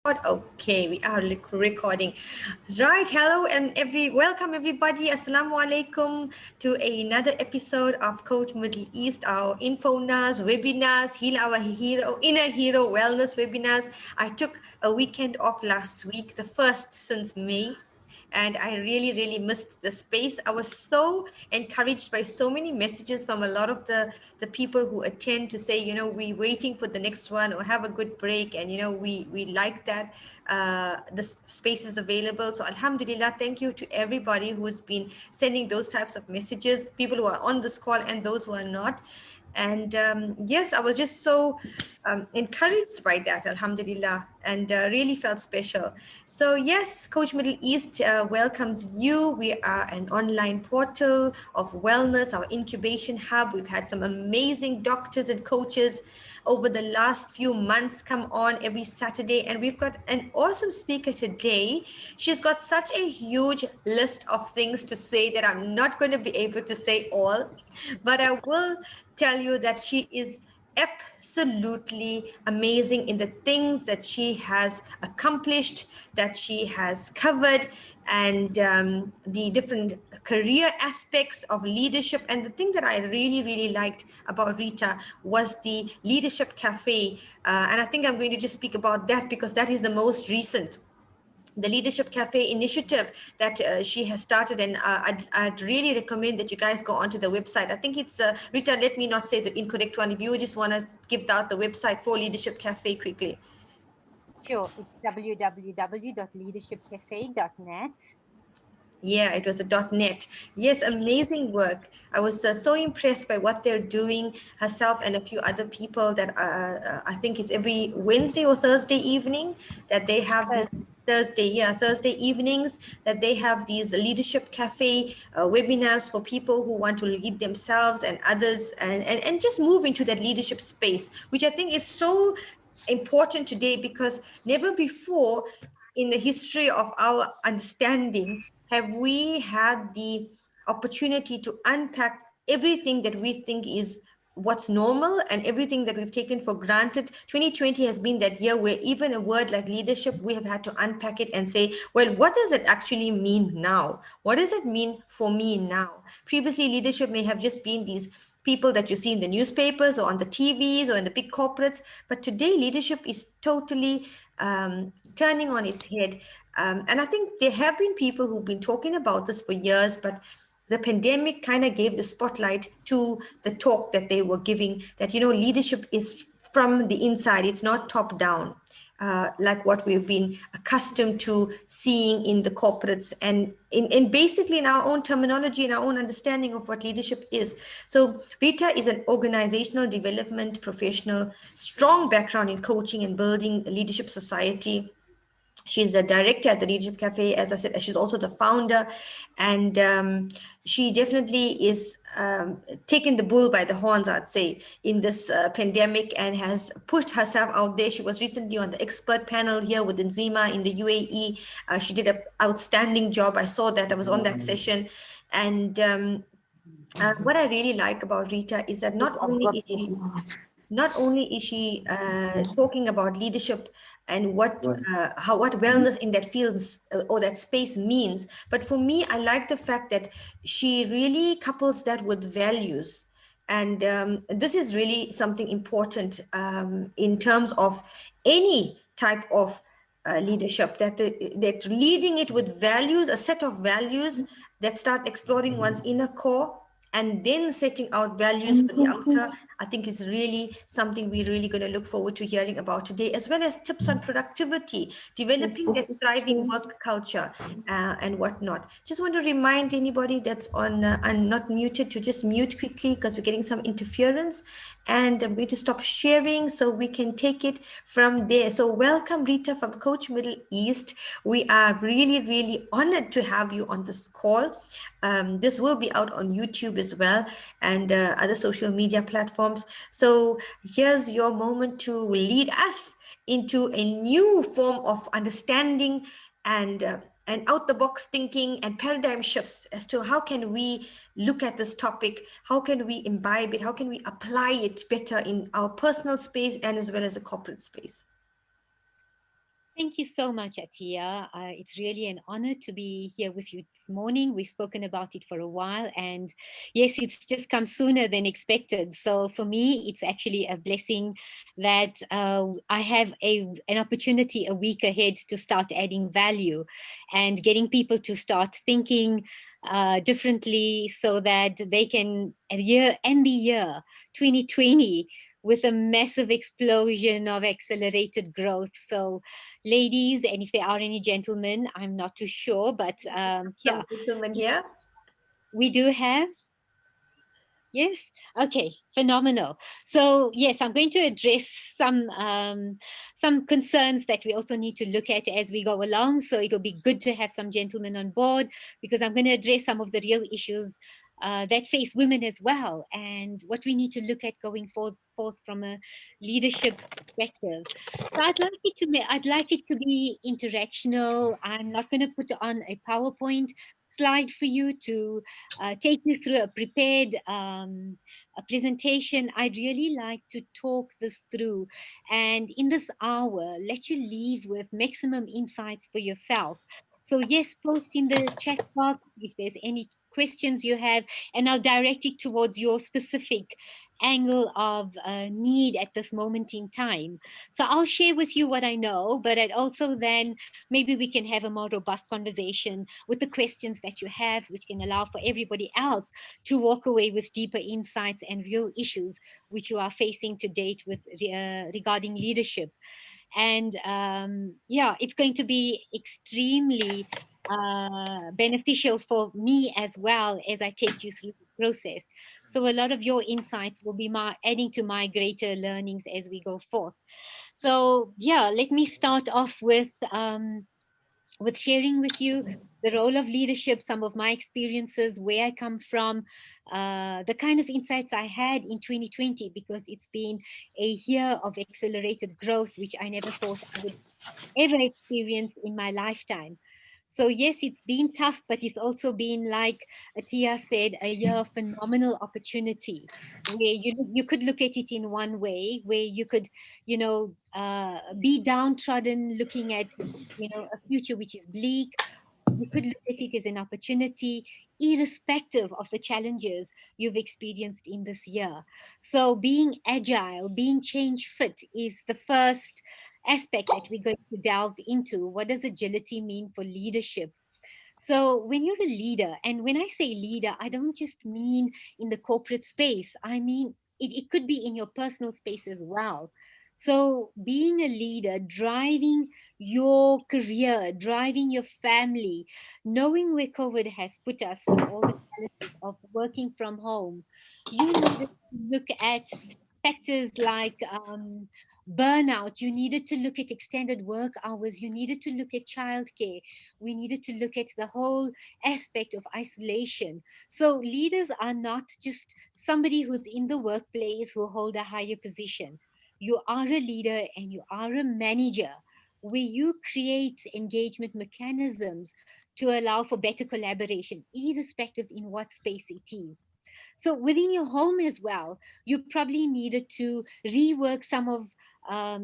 Okay, we are recording. Right, hello and welcome everybody. Assalamu alaikum to another episode of Coach Middle East, our infonas, webinars, Heal Our Hero, Inner Hero Wellness webinars. I took a weekend off last week, the first since May. And I really, really missed the space. I was so encouraged by so many messages from a lot of the people who attend to say, we're waiting for the next one or have a good break. And, we like that the space is available. So Alhamdulillah, thank you to everybody who's been sending those types of messages, people who are on this call and those who are not. And yes, I was just so encouraged by that, Alhamdulillah, and really felt special. So yes, Coach Middle East welcomes you. We are an online portal of wellness, our incubation hub. We've had some amazing doctors and coaches over the last few months come on every Saturday, and we've got an awesome speaker today. She's got such a huge list of things to say that I'm not going to be able to say all, but I will tell you that she is absolutely amazing in the things that she has accomplished, that she has covered, and the different career aspects of leadership. And the thing that I really, really liked about Rita was the Leadership Cafe. And I think I'm going to just speak about that because that is the most recent, the Leadership Cafe initiative that she has started. And I'd really recommend that you guys go onto the website. I think it's, Rita, let me not say the incorrect one. If you just want to give out the website for Leadership Cafe quickly. Sure, it's www.leadershipcafe.net. Yeah, it was a .net. Yes, amazing work. I was so impressed by what they're doing, herself and a few other people that I think it's every Wednesday or Thursday evening that they have these Thursday evenings that they have these Leadership Cafe webinars for people who want to lead themselves and others and just move into that leadership space, which I think is so important today because never before in the history of our understanding have we had the opportunity to unpack everything that we think is what's normal and everything that we've taken for granted. 2020 has been that year where even a word like leadership, we have had to unpack it and say, well, what does it actually mean now? What does it mean for me now? Previously, leadership may have just been these people that you see in the newspapers or on the TVs or in the big corporates. But today, leadership is totally turning on its head. And I think there have been people who've been talking about this for years, but the pandemic kind of gave the spotlight to the talk that they were giving that, leadership is from the inside, it's not top down. Like what we've been accustomed to seeing in the corporates and in basically in our own terminology and our own understanding of what leadership is. So Rita is an organizational development professional, strong background in coaching and building a leadership society. She's the director at the Leadership Cafe. As I said, she's also the founder, and she definitely is taking the bull by the horns, I'd say, in this pandemic and has pushed herself out there. She was recently on the expert panel here with Nzima in the UAE. She did an outstanding job. I saw that. I was on that session. And what I really like about Rita is that not only is she talking about leadership and what wellness in that field or that space means, but for me, I like the fact that she really couples that with values. And this is really something important in terms of any type of leadership, that leading it with values, a set of values that start exploring one's inner core and then setting out values for the outer. I think is really something we're really going to look forward to hearing about today, as well as tips on productivity, developing that thriving work culture, and whatnot. Just want to remind anybody that's on and not muted to just mute quickly because we're getting some interference. And I'm going to stop sharing so we can take it from there. So welcome, Rita from Coach Middle East. We are really, really honored to have you on this call. This will be out on YouTube as well and other social media platforms. So here's your moment to lead us into a new form of understanding and out the box thinking and paradigm shifts as to how can we look at this topic, how can we imbibe it, how can we apply it better in our personal space and as well as a corporate space. Thank you so much, Atiyah. It's really an honor to be here with you this morning. We've spoken about it for a while, and yes, it's just come sooner than expected. So for me, it's actually a blessing that I have an opportunity a week ahead to start adding value and getting people to start thinking differently so that they can end the year 2020 with a massive explosion of accelerated growth. So ladies, and if there are any gentlemen, I'm not too sure, but Some yeah, gentlemen here. we do have. Yes. Okay. Phenomenal. So yes, I'm going to address some concerns that we also need to look at as we go along. So it'll be good to have some gentlemen on board because I'm going to address some of the real issues that face women as well, and what we need to look at going forth from a leadership perspective. So I'd like it to be interactional. I'm not going to put on a PowerPoint slide for you to take you through a prepared a presentation. I'd really like to talk this through, and in this hour, let you leave with maximum insights for yourself. So, yes, post in the chat box if there's any questions you have, and I'll direct it towards your specific angle of need at this moment in time. So I'll share with you what I know, but I'd also then maybe we can have a more robust conversation with the questions that you have, which can allow for everybody else to walk away with deeper insights and real issues which you are facing to date with regarding leadership. And yeah, it's going to be extremely beneficial for me as well as I take you through the process. So a lot of your insights will be adding to my greater learnings as we go forth. So yeah, let me start off with sharing with you the role of leadership, some of my experiences, where I come from, the kind of insights I had in 2020, because it's been a year of accelerated growth, which I never thought I would ever experienced in my lifetime. So yes, it's been tough, but it's also been, like Atiyah said, a year of phenomenal opportunity, where you could look at it in one way, where you could, be downtrodden, looking at a future which is bleak. You could look at it as an opportunity, irrespective of the challenges you've experienced in this year. So, being agile, being change fit is the first aspect that we're going to delve into. What does agility mean for leadership? So, when you're a leader, and when I say leader, I don't just mean in the corporate space, I mean it could be in your personal space as well. So, being a leader, driving your career, driving your family, knowing where COVID has put us with all the challenges of working from home, you needed to look at factors like burnout. You needed to look at extended work hours. You needed to look at childcare. We needed to look at the whole aspect of isolation. So leaders are not just somebody who's in the workplace who hold a higher position. You are a leader and you are a manager, where you create engagement mechanisms to allow for better collaboration, irrespective in what space it is. So within your home as well, you probably needed to rework some of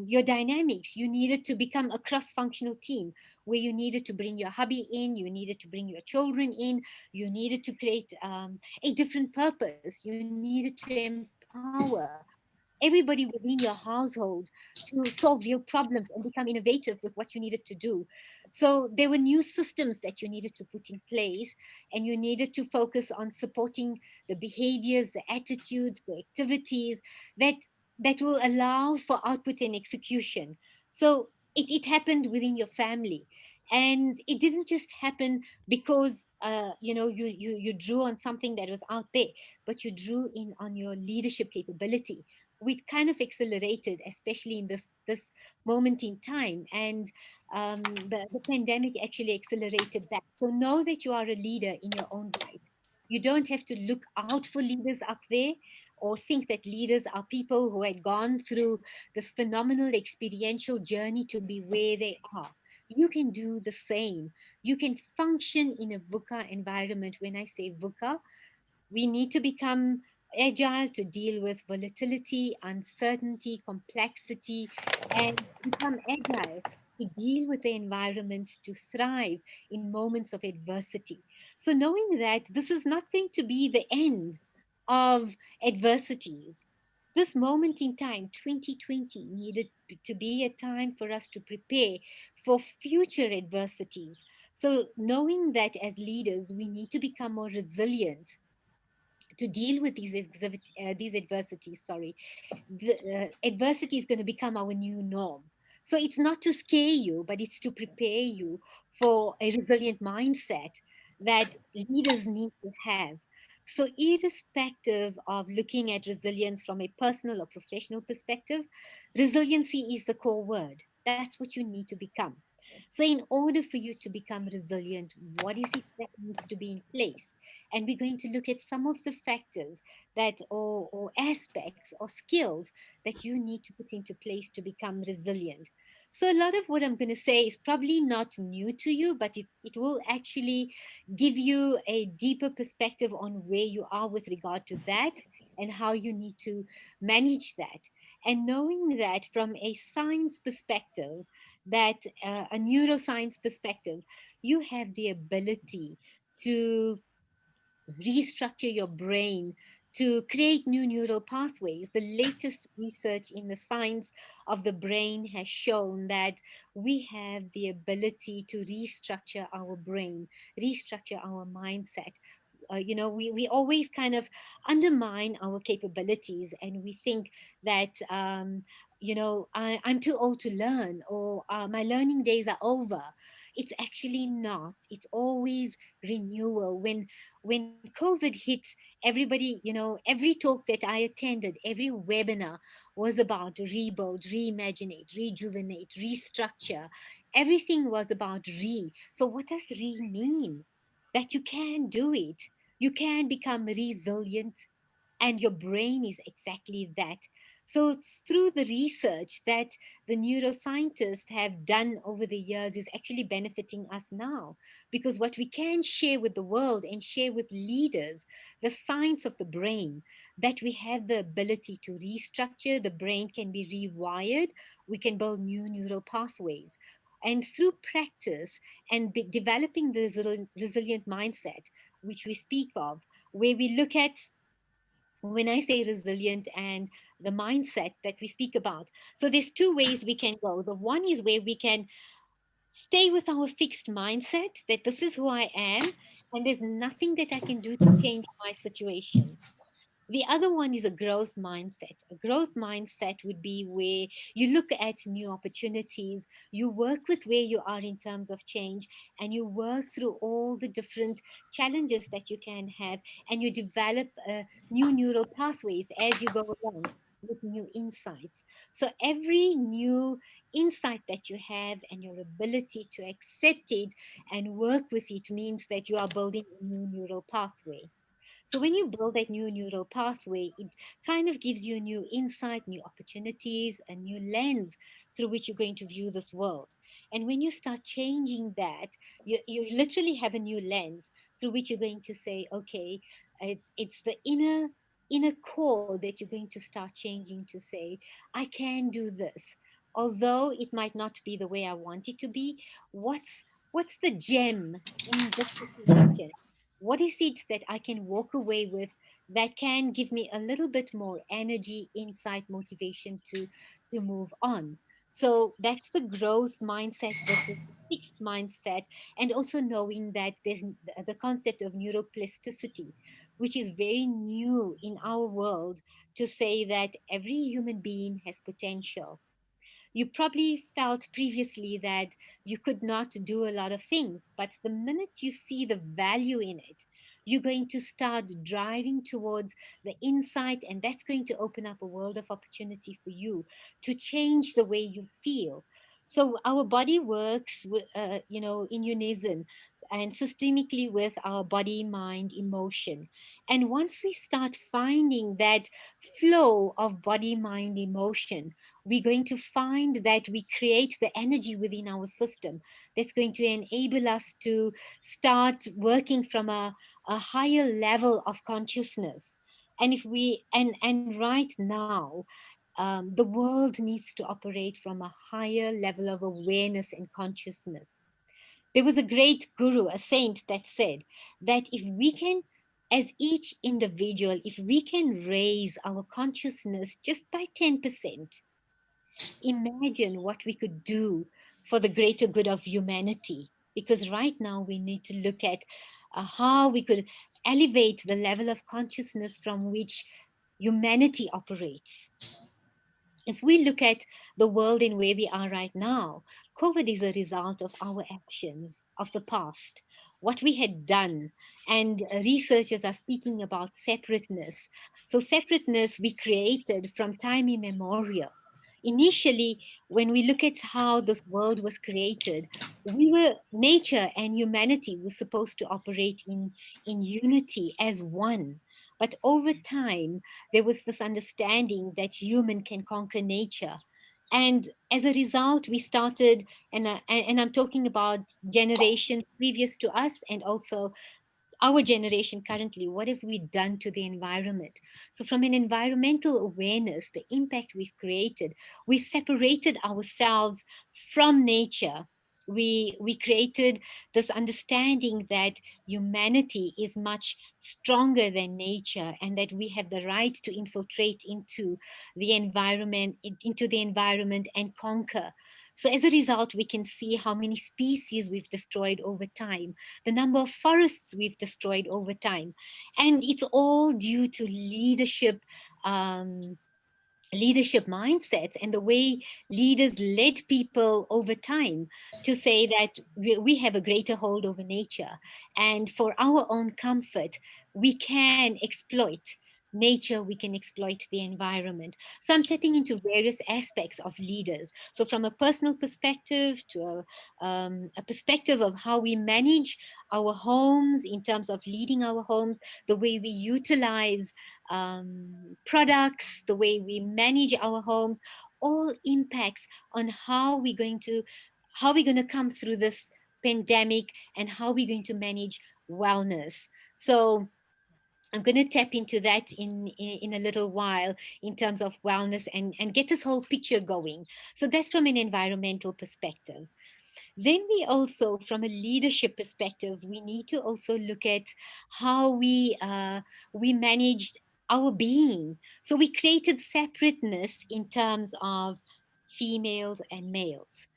your dynamics. You needed to become a cross-functional team, where you needed to bring your hubby in, you needed to bring your children in, you needed to create a different purpose. You needed to empower everybody within your household to solve real problems and become innovative with what you needed to do. So there were new systems that you needed to put in place, and you needed to focus on supporting the behaviors, the attitudes, the activities that will allow for output and execution. So it happened within your family, and it didn't just happen because you drew on something that was out there, but you drew in on your leadership capability. We kind of accelerated, especially in this moment in time, and the pandemic actually accelerated that. So know that you are a leader in your own right. You don't have to look out for leaders up there, or think that leaders are people who had gone through this phenomenal experiential journey to be where they are. You can do the same. You can function in a VUCA environment. When I say VUCA, we need to become agile to deal with volatility, uncertainty, complexity, and become agile. to deal with the environment, to thrive in moments of adversity. So, knowing that this is not going to be the end of adversities, this moment in time, 2020, needed to be a time for us to prepare for future adversities. So, knowing that as leaders, we need to become more resilient to deal with these adversities. Sorry, the adversity is going to become our new norm. So it's not to scare you, but it's to prepare you for a resilient mindset that leaders need to have. So, irrespective of looking at resilience from a personal or professional perspective, resiliency is the core word. That's what you need to become. So, in order for you to become resilient, what is it that needs to be in place? And we're going to look at some of the factors that, or aspects or skills that you need to put into place to become resilient. So, a lot of what I'm going to say is probably not new to you, but it will actually give you a deeper perspective on where you are with regard to that and how you need to manage that. And knowing that from a science perspective, that a neuroscience perspective, you have the ability to restructure your brain to create new neural pathways. The latest research in the science of the brain has shown that we have the ability to restructure our brain, restructure our mindset. We always kind of undermine our capabilities, and we think that, I'm too old to learn, or my learning days are over. It's actually not. It's always renewal. When COVID hits, everybody, every talk that I attended, every webinar was about rebuild, reimaginate, rejuvenate, restructure. Everything was about re. So what does re mean? That you can do it. You can become resilient, and your brain is exactly that. So it's through the research that the neuroscientists have done over the years is actually benefiting us now, because what we can share with the world and share with leaders, the science of the brain, that we have the ability to restructure. The brain can be rewired. We can build new neural pathways. And through practice and developing the resilient mindset, which we speak of, where we look at, when I say resilient and the mindset that we speak about. So there's two ways we can go. The one is where we can stay with our fixed mindset that this is who I am and there's nothing that I can do to change my situation. The other one is a growth mindset. A growth mindset would be where you look at new opportunities, you work with where you are in terms of change, and you work through all the different challenges that you can have, and you develop new neural pathways as you go along with new insights. So every new insight that you have and your ability to accept it and work with it means that you are building a new neural pathway. So when you build that new neural pathway, it kind of gives you a new insight, new opportunities, a new lens through which you're going to view this world. And when you start changing that, you literally have a new lens through which you're going to say, okay, it's the inner core that you're going to start changing to say, I can do this. Although it might not be the way I want it to be, what's the gem in this situation? What is it that I can walk away with that can give me a little bit more energy, insight, motivation to move on? So that's the growth mindset versus the fixed mindset, and also knowing that there's the concept of neuroplasticity, which is very new in our world, to say that every human being has potential. You probably felt previously that you could not do a lot of things, but the minute you see the value in it, you're going to start driving towards the insight, and that's going to open up a world of opportunity for you to change the way you feel. So our body works with, in unison and systemically with our body, mind, emotion. And once we start finding that flow of body, mind, emotion, we're going to find that we create the energy within our system that's going to enable us to start working from a higher level of consciousness. And if we and right now, the world needs to operate from a higher level of awareness and consciousness. There was a great guru, a saint, that said that if we can, as each individual, if we can raise our consciousness just by 10%, imagine what we could do for the greater good of humanity. Because right now we need to look at how we could elevate the level of consciousness from which humanity operates. If we look at the world in where we are right now, COVID is a result of our actions of the past, what we had done. And researchers are speaking about separateness. So, separateness we created from time immemorial. Initially, when we look at how this world was created, nature and humanity were supposed to operate in unity as one. But over time, there was this understanding that human can conquer nature. And as a result, we started, and I'm talking about generations previous to us and also our generation currently. What have we done to the environment? So from an environmental awareness, the impact we've created, we've separated ourselves from nature. We created this understanding that humanity is much stronger than nature, and that we have the right to infiltrate into the environment and conquer. So as a result, we can see how many species we've destroyed over time, the number of forests we've destroyed over time. And it's all due to um, leadership mindsets and the way leaders led people over time to say that we have a greater hold over nature. And for our own comfort, we can exploit nature, we can exploit the environment. So I'm tapping into various aspects of leaders. So from a personal perspective to a perspective of how we manage our homes in terms of leading our homes, the way we utilize products, the way we manage our homes, all impacts on how we're going to come through this pandemic and how we're going to manage wellness. So I'm going to tap into that in a little while in terms of wellness and get this whole picture going. So that's from an environmental perspective. Then we also, from a leadership perspective, we need to also look at how we managed our being. So we created separateness in terms of females and males.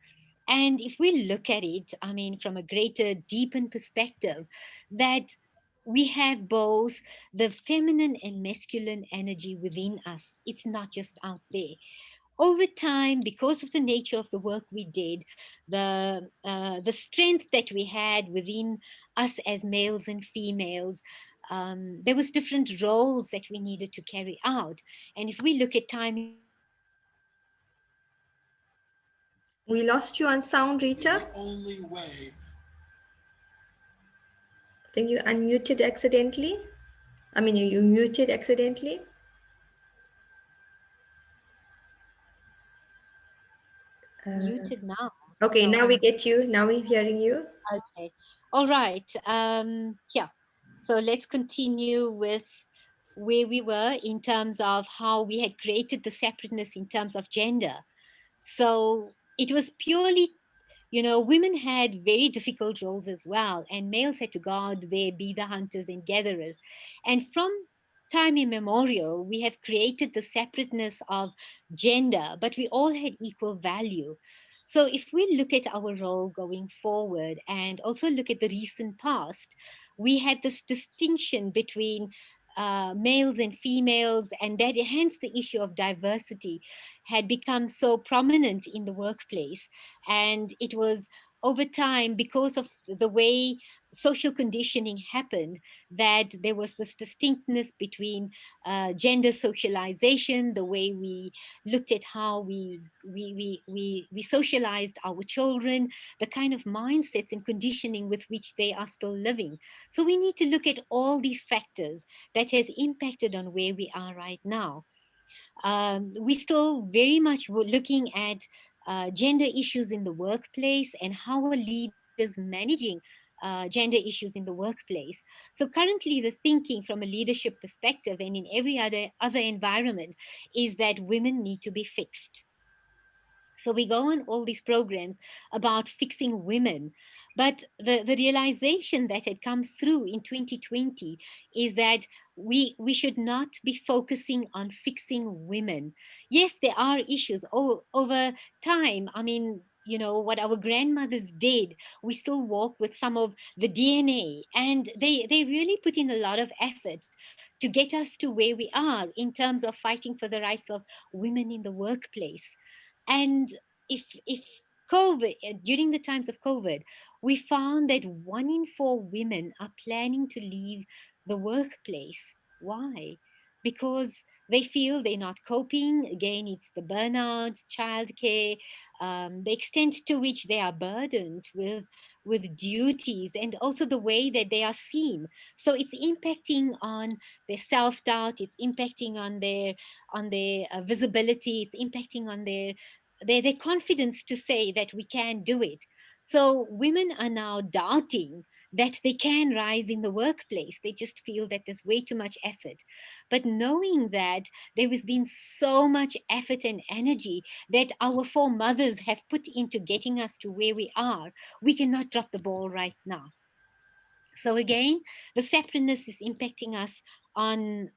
And if we look at it, I mean, from a greater, deepened perspective, that we have both the feminine and masculine energy within us. It's not just out there. Over time, because of the nature of the work we did, the strength that we had within us as males and females, there was different roles that we needed to carry out. And if we look at time immemorial, We lost you on sound, Rita. The only way. I think you unmuted accidentally. I mean, you muted accidentally. muted now. Okay, No, now we I'm get you. Now we're hearing you. okay. All right. Yeah. So let's continue with where we were in terms of how we had created the separateness in terms of gender. So it was purely, women had very difficult roles as well, and males had to guard there, be the hunters and gatherers. And from time immemorial, we have created the separateness of gender, but we all had equal value. So if we look at our role going forward and also look at the recent past, we had this distinction between males and females, and that hence the issue of diversity had become so prominent in the workplace. And it was over time, because of the way social conditioning happened, that there was this distinctness between gender socialization, the way we looked at how we socialized our children, the kind of mindsets and conditioning with which they are still living. So we need to look at all these factors that has impacted on where we are right now. We still very much were looking at gender issues in the workplace and how are leaders managing gender issues in the workplace. So currently, the thinking from a leadership perspective and in every other environment is that women need to be fixed. So we go on all these programs about fixing women. But the realization that had come through in 2020 is that we should not be focusing on fixing women. Yes, there are issues over time. I mean, what our grandmothers did, we still walk with some of the DNA, and they really put in a lot of effort to get us to where we are in terms of fighting for the rights of women in the workplace. And if COVID, during the times of COVID, we found that 1 in 4 women are planning to leave the workplace. Why? Because they feel they're not coping. Again, it's the burnout, childcare, the extent to which they are burdened with duties, and also the way that they are seen. So it's impacting on their self doubt. It's impacting on their visibility. It's impacting on their confidence to say that we can do it. So women are now doubting that they can rise in the workplace. They just feel that there's way too much effort. But knowing that there has been so much effort and energy that our foremothers have put into getting us to where we are, we cannot drop the ball right now. So again, the separateness is impacting us on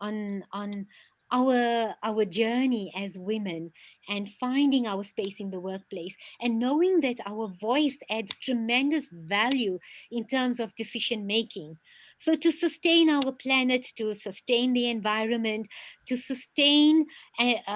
our journey as women, and finding our space in the workplace, and knowing that our voice adds tremendous value in terms of decision making. So to sustain our planet, to sustain the environment, to sustain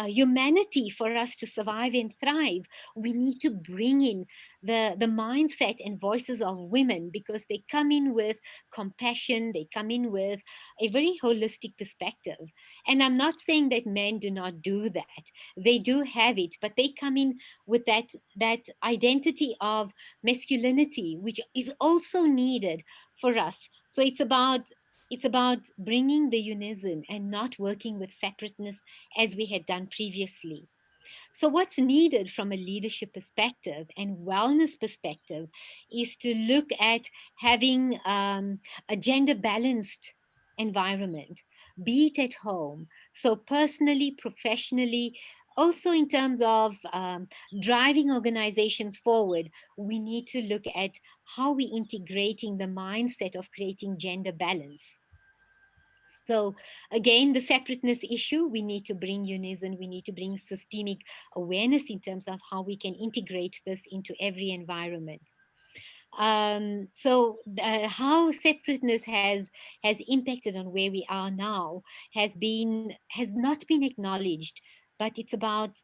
humanity, for us to survive and thrive, we need to bring in the mindset and voices of women, because they come in with compassion, they come in with a very holistic perspective. And I'm not saying that men do not do that. They do have it, but they come in with that identity of masculinity, which is also needed for us. So it's about bringing the unison and not working with separateness as we had done previously. So, what's needed from a leadership perspective and wellness perspective is to look at having a gender balanced environment, be it at home. So, personally, professionally, also in terms of driving organizations forward, we need to look at how we integrating the mindset of creating gender balance. So again, the separateness issue, we need to bring unison, we need to bring systemic awareness in terms of how we can integrate this into every environment. How separateness has impacted on where we are now has not been acknowledged, but it's about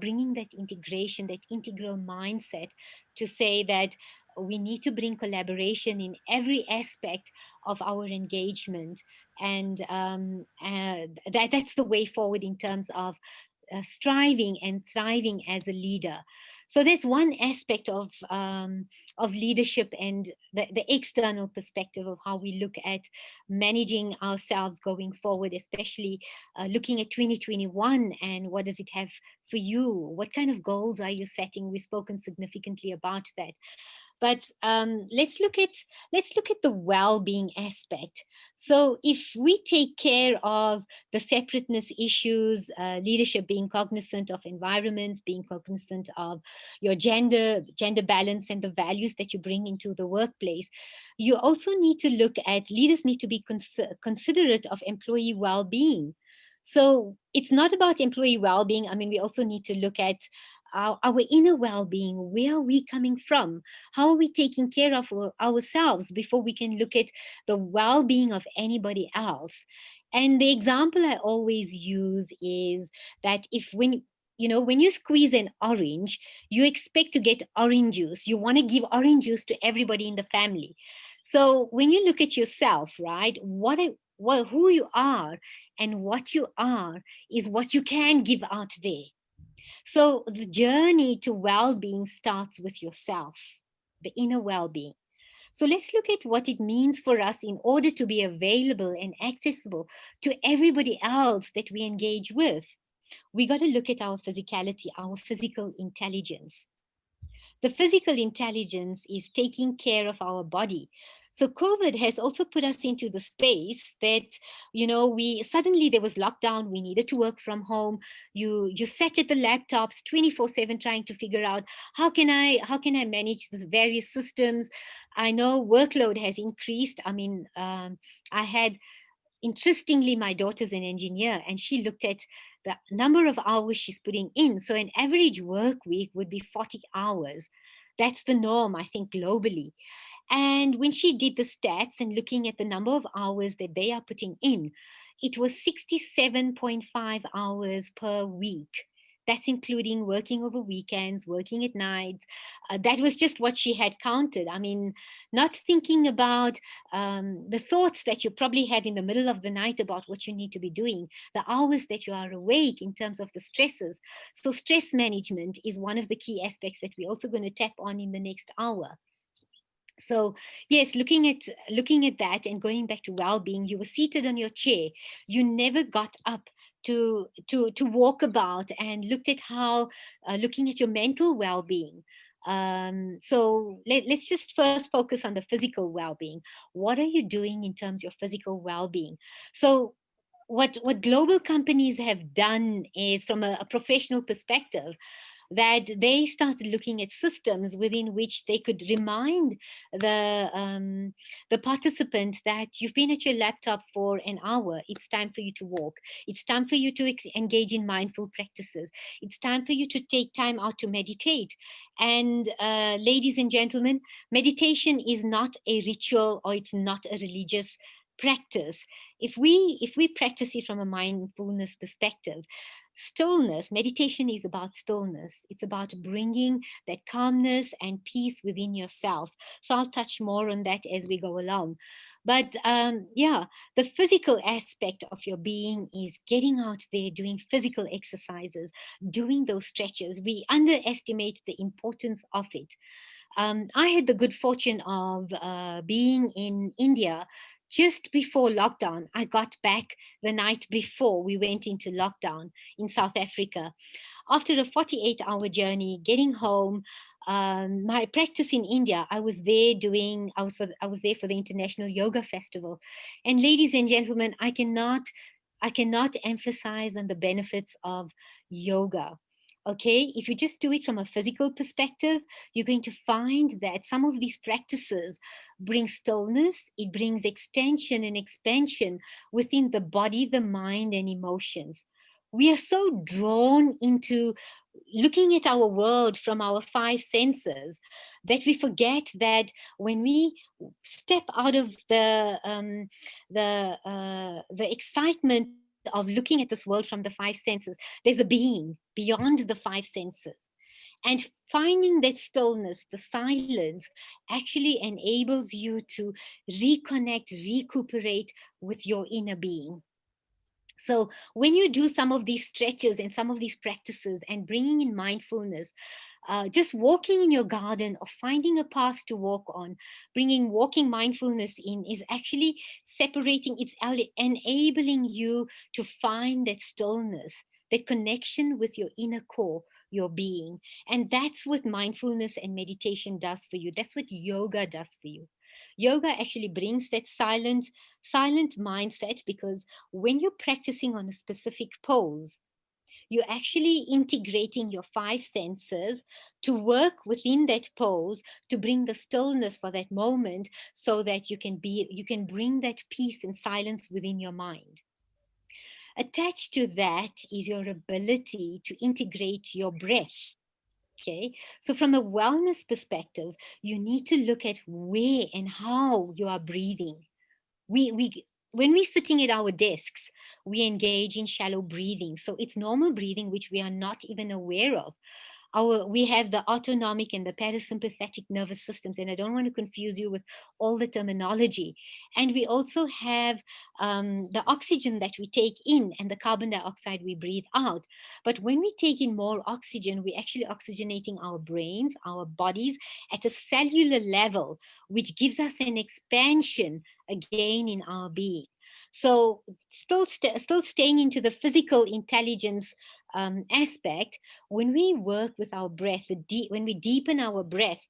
bringing that integration, that integral mindset, to say that we need to bring collaboration in every aspect of our engagement, and that's the way forward in terms of striving and thriving as a leader. So that's one aspect of leadership, and the external perspective of how we look at managing ourselves going forward, especially looking at 2021, and what does it have for you? What kind of goals are you setting? We've spoken significantly about that. But let's look at the well-being aspect. So if we take care of the separateness issues, leadership being cognizant of environments, being cognizant of your gender balance and the values that you bring into the workplace, you also need to look at, leaders need to be considerate of employee well-being. So it's not about employee well-being. I mean, we also need to look at our inner well-being. Where are we coming from? How are we taking care of ourselves before we can look at the well-being of anybody else? And the example I always use is that if when you squeeze an orange, you expect to get orange juice. You want to give orange juice to everybody in the family. So when you look at yourself, right, who you are and what you are is what you can give out there. So the journey to well-being starts with yourself, the inner well-being. So let's look at what it means for us in order to be available and accessible to everybody else that we engage with. We got to look at our physicality, our physical intelligence. The physical intelligence is taking care of our body. So COVID has also put us into the space that, we suddenly, there was lockdown, we needed to work from home. You sat at the laptops 24/7 trying to figure out, how can I manage the various systems. I know workload has increased. I mean, I had, interestingly, my daughter's an engineer, and she looked at the number of hours she's putting in. So an average work week would be 40 hours. That's the norm, I think, globally. And when she did the stats and looking at the number of hours that they are putting in, it was 67.5 hours per week. That's including working over weekends, working at nights. That was just what she had counted. I mean, not thinking about the thoughts that you probably have in the middle of the night about what you need to be doing, the hours that you are awake in terms of the stresses. So, stress management is one of the key aspects that we're also going to tap on in the next hour. So yes, looking at that and going back to well-being, you were seated on your chair, you never got up to walk about and looked at how, looking at your mental well-being. So let's just first focus on the physical well-being. What are you doing in terms of your physical well-being? So what global companies have done is, from a professional perspective, that they started looking at systems within which they could remind the participant that you've been at your laptop for an hour. It's time for you to walk. It's time for you to engage in mindful practices. It's time for you to take time out to meditate. And ladies and gentlemen, meditation is not a ritual, or it's not a religious practice. If we practice it from a mindfulness perspective, stillness, meditation is about stillness. It's about bringing that calmness and peace within yourself. So I'll touch more on that as we go along. But yeah, the physical aspect of your being is getting out there, doing physical exercises, doing those stretches. We underestimate the importance of it. I had the good fortune of being in India just before lockdown. I got back the night before we went into lockdown in South Africa. After a 48-hour journey, getting home, my practice in India, I was there for the International Yoga Festival. And ladies and gentlemen, I cannot emphasize on the benefits of yoga. Okay, if you just do it from a physical perspective, you're going to find that some of these practices bring stillness, it brings extension and expansion within the body, the mind, and emotions. We are so drawn into looking at our world from our five senses that we forget that when we step out of the excitement of looking at this world from the five senses, there's a being beyond the five senses. And finding that stillness, the silence, actually enables you to reconnect, recuperate with your inner being. So when you do some of these stretches and some of these practices and bringing in mindfulness, just walking in your garden or finding a path to walk on, bringing walking mindfulness in is actually separating, it's enabling you to find that stillness, that connection with your inner core, your being. And that's what mindfulness and meditation does for you. That's what yoga does for you. Yoga actually brings that silent mindset, because when you're practicing on a specific pose, you're actually integrating your five senses to work within that pose to bring the stillness for that moment, so that you can bring that peace and silence within your mind. Attached to that is your ability to integrate your breath. Okay, so from a wellness perspective, you need to look at where and how you are breathing. We when we're sitting at our desks, we engage in shallow breathing. So it's normal breathing which we are not even aware of. We have the autonomic and the parasympathetic nervous systems, and I don't want to confuse you with all the terminology. And we also have the oxygen that we take in and the carbon dioxide we breathe out. But when we take in more oxygen, we're actually oxygenating our brains, our bodies at a cellular level, which gives us an expansion again in our being. So still staying into the physical intelligence aspect, when we work with our breath, when we deepen our breath,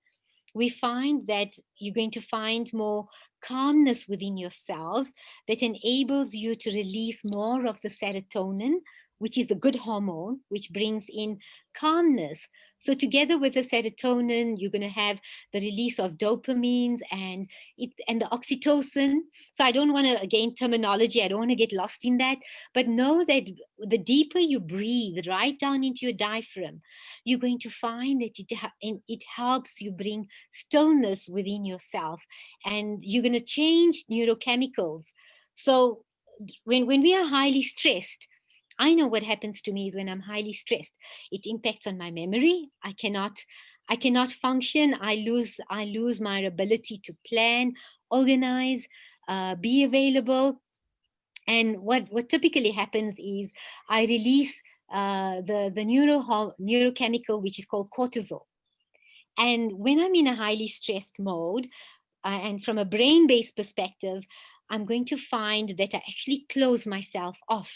we find that you're going to find more calmness within yourselves that enables you to release more of the serotonin, which is the good hormone, which brings in calmness. So, together with the serotonin, you're going to have the release of dopamines and the oxytocin. So, I don't want to, again, terminology, I don't want to get lost in that, but know that the deeper you breathe right down into your diaphragm, you're going to find that it helps you bring stillness within yourself, and you're going to change neurochemicals. So when we are highly stressed, I know what happens to me is when I'm highly stressed, it impacts on my memory. I cannot function. I lose my ability to plan, organize, be available. And what typically happens is I release the neurochemical, which is called cortisol. And when I'm in a highly stressed mode, and from a brain based perspective, I'm going to find that I actually close myself off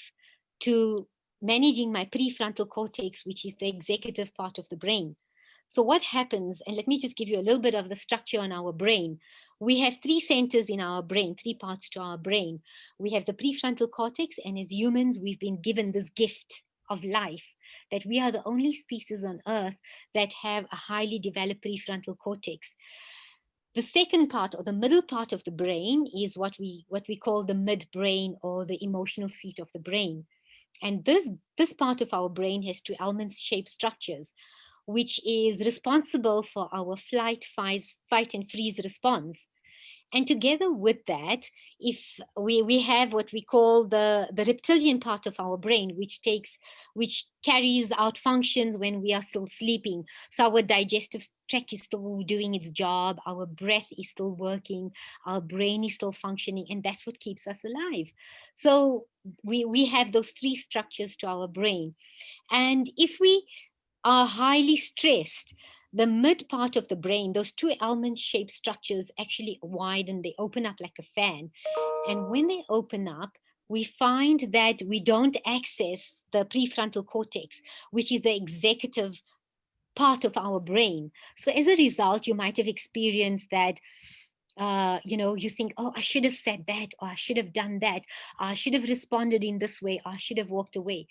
to managing my prefrontal cortex, which is the executive part of the brain. So, what happens, and let me just give you a little bit of the structure on our brain. We have three centers in our brain, three parts to our brain. We have the prefrontal cortex, and as humans, we've been given this gift of life, that we are the only species on earth that have a highly developed prefrontal cortex. The second part, or the middle part of the brain, is what we call the midbrain, or the emotional seat of the brain. And this part of our brain has two almond shaped structures, which is responsible for our fight and freeze response. And together with that, if we have what we call the reptilian part of our brain, which carries out functions when we are still sleeping. So our digestive tract is still doing its job, our breath is still working, our brain is still functioning, and that's what keeps us alive. So we have those three structures to our brain. And if we are highly stressed, the mid part of the brain, those two almond shaped structures actually widen, they open up like a fan. And when they open up, we find that we don't access the prefrontal cortex, which is the executive part of our brain. So as a result, you might have experienced that. You think, oh, I should have said that, or I should have done that, I should have responded in this way, or I should have walked away.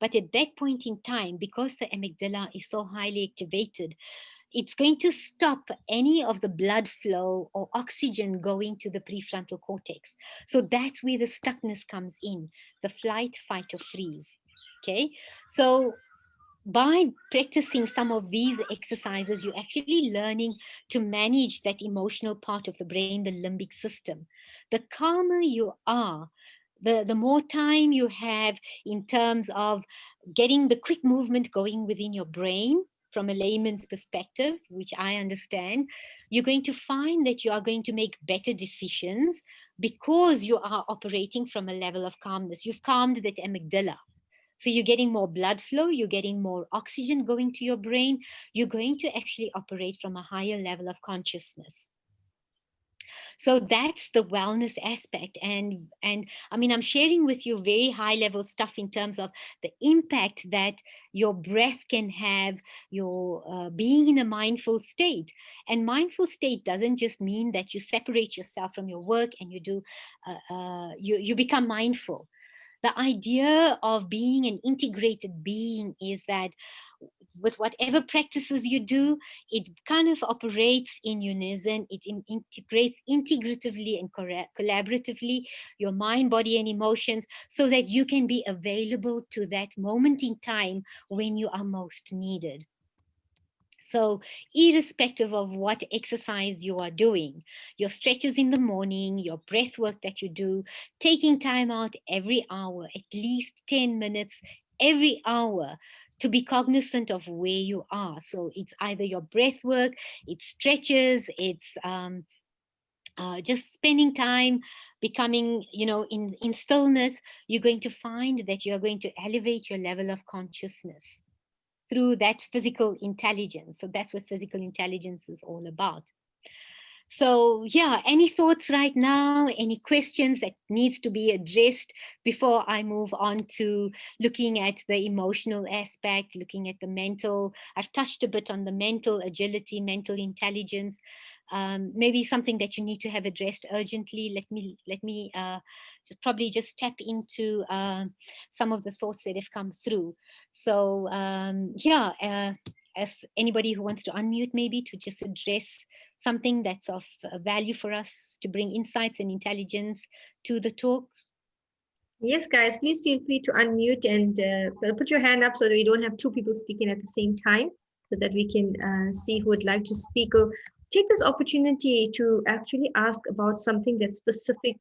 But at that point in time, because the amygdala is so highly activated, it's going to stop any of the blood flow or oxygen going to the prefrontal cortex. So that's where the stuckness comes in, the flight, fight, or freeze. Okay. So by practicing some of these exercises, you're actually learning to manage that emotional part of the brain, the limbic system. The calmer you are, the more time you have in terms of getting the quick movement going within your brain. From a layman's perspective, which I understand, you're going to find that you are going to make better decisions because you are operating from a level of calmness. You've calmed that amygdala. So you're getting more blood flow, you're getting more oxygen going to your brain, you're going to actually operate from a higher level of consciousness. So that's the wellness aspect. And I mean, I'm sharing with you very high level stuff in terms of the impact that your breath can have, your being in a mindful state. And mindful state doesn't just mean that you separate yourself from your work and you become mindful. The idea of being an integrated being is that with whatever practices you do, it kind of operates in unison, it integrates integratively and collaboratively your mind, body, and emotions, so that you can be available to that moment in time when you are most needed. So, irrespective of what exercise you are doing, your stretches in the morning, your breath work that you do, taking time out every hour, at least 10 minutes every hour, to be cognizant of where you are. So, it's either your breath work, it's stretches, it's just spending time becoming, in stillness. You're going to find that you're going to elevate your level of consciousness through that physical intelligence. So that's what physical intelligence is all about. So yeah, any thoughts right now, any questions that needs to be addressed before I move on to looking at the emotional aspect, looking at the mental? I've touched a bit on the mental agility, mental intelligence. Maybe something that you need to have addressed urgently. Let me probably just tap into some of the thoughts that have come through. So yeah, as anybody who wants to unmute, maybe to just address something that's of value for us, to bring insights and intelligence to the talk. Yes, guys, please feel free to unmute and put your hand up so that we don't have two people speaking at the same time, so that we can see who would like to speak. Or take this opportunity to actually ask about something that's specific,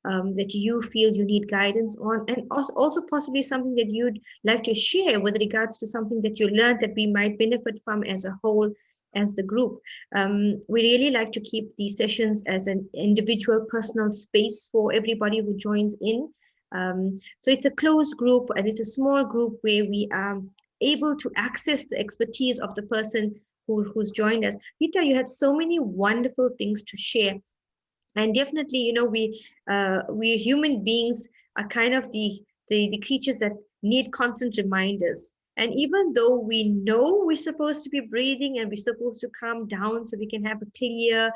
that you feel you need guidance on, and also possibly something that you'd like to share with regards to something that you learned that we might benefit from as a whole, as the group. We really like to keep these sessions as an individual personal space for everybody who joins in. So it's a closed group and it's a small group where we are able to access the expertise of the person who's joined us. Rita, you had so many wonderful things to share, and definitely, we human beings are kind of the creatures that need constant reminders. And even though we know we're supposed to be breathing and we're supposed to calm down so we can have a clear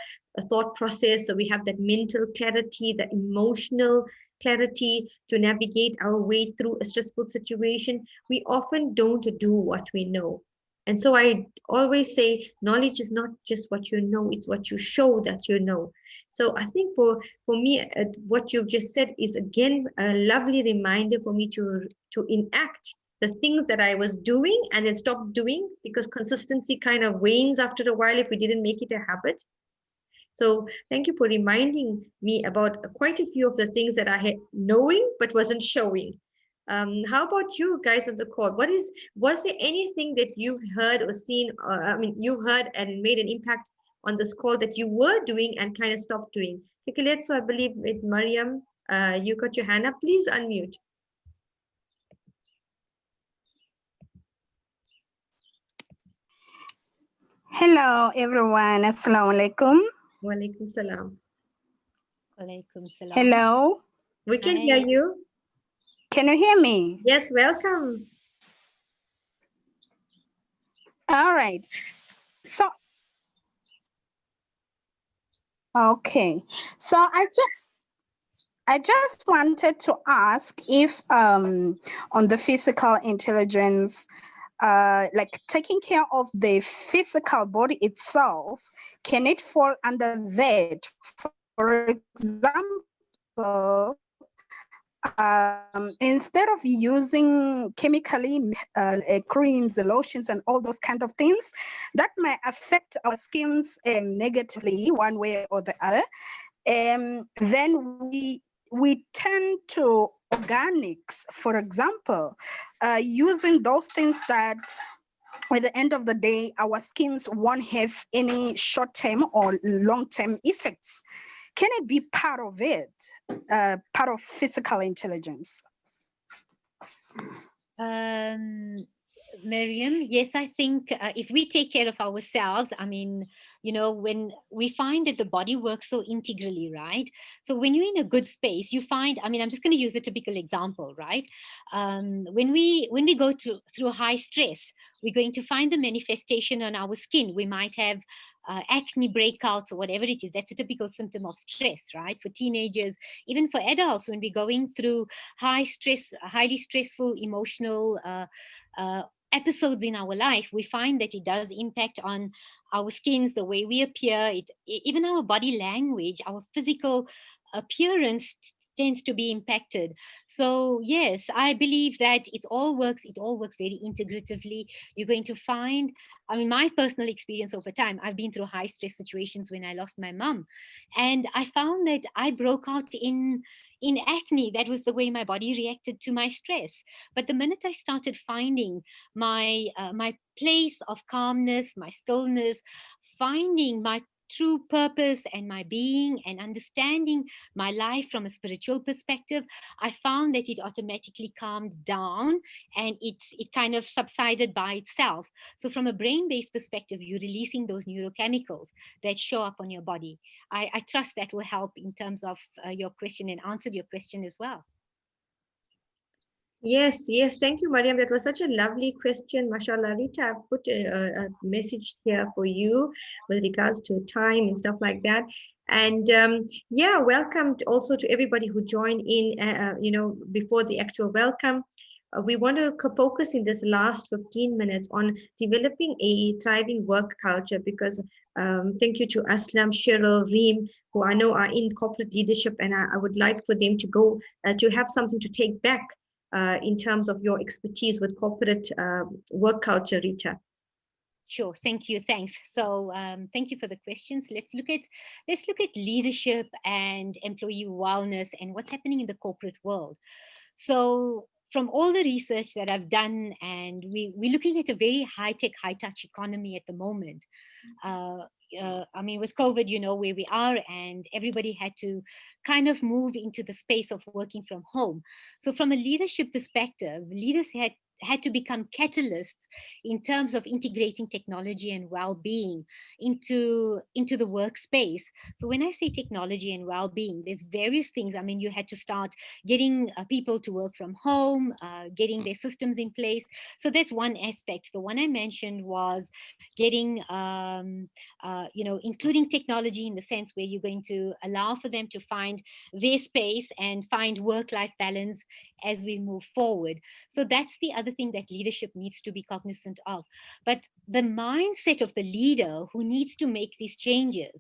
thought process, so we have that mental clarity, the emotional clarity to navigate our way through a stressful situation, we often don't do what we know. And so I always say knowledge is not just what you know, it's what you show that you know. So I think for me, what you've just said is again a lovely reminder for me to enact the things that I was doing and then stop doing, because consistency kind of wanes after a while if we didn't make it a habit. So thank you for reminding me about quite a few of the things that I had knowing but wasn't showing. How about you guys on the call? Was there anything that you've heard or seen, or I mean, you heard and made an impact on this call that you were doing and kind of stopped doing? Okay, let's, so I believe with Mariam, you got your hand up. Please unmute. Hello, everyone. Assalamu alaikum. Walaikum salam. Walaikum salam. Hello. We can hear Hi. you. Can you hear me? Yes, welcome. All right. So, okay. So I just wanted to ask if on the physical intelligence, like taking care of the physical body itself, can it fall under that? For example, instead of using chemically creams, lotions, and all those kind of things, that might affect our skins negatively one way or the other. Then we tend to organics, for example, using those things that at the end of the day, our skins won't have any short-term or long-term effects. Can it be part of it, part of physical intelligence? Miriam, yes, I think if we take care of ourselves, I mean, when we find that the body works so integrally, right? So when you're in a good space, you find, I mean, I'm just going to use a typical example, right? When we go through high stress, we're going to find the manifestation on our skin. We might have acne breakouts or whatever it is. That's a typical symptom of stress, right? For teenagers, even for adults, when we're going through high stress, highly stressful emotional episodes in our life, we find that it does impact on our skins, the way we appear, even our body language, our physical appearance tends to be impacted. So yes, I believe that it all works very integratively. You're going to find, I mean, my personal experience over time, I've been through high stress situations when I lost my mom, and I found that I broke out in acne. That was the way my body reacted to my stress. But the minute I started finding my place of calmness, my stillness, finding my true purpose and my being and understanding my life from a spiritual perspective, I found that it automatically calmed down and it kind of subsided by itself. So from a brain-based perspective, you're releasing those neurochemicals that show up on your body. I trust that will help in terms of your question and answer your question as well. Yes, yes. Thank you, Mariam. That was such a lovely question. Mashallah, Rita, I've put a message here for you with regards to time and stuff like that. And yeah, welcome also to everybody who joined in, before the actual welcome. We want to focus in this last 15 minutes on developing a thriving work culture because thank you to Aslam, Cheryl, Reem, who I know are in corporate leadership, and I would like for them to go to have something to take back in terms of your expertise with corporate work culture, Rita. Sure. Thank you. Thanks. So thank you for the questions. Let's look at leadership and employee wellness and what's happening in the corporate world. So from all the research that I've done, and we're looking at a very high tech, high touch economy at the moment. Uh, I mean, with COVID, you know where we are, and everybody had to kind of move into the space of working from home. So, from a leadership perspective, leaders had to become catalysts in terms of integrating technology and well-being into the workspace. So when I say technology and well-being, there's various things. I mean, you had to start getting people to work from home, getting their systems in place. So that's one aspect. The one I mentioned was getting including technology in the sense where you're going to allow for them to find their space and find work-life balance as we move forward. So that's the other thing that leadership needs to be cognizant of. But the mindset of the leader who needs to make these changes,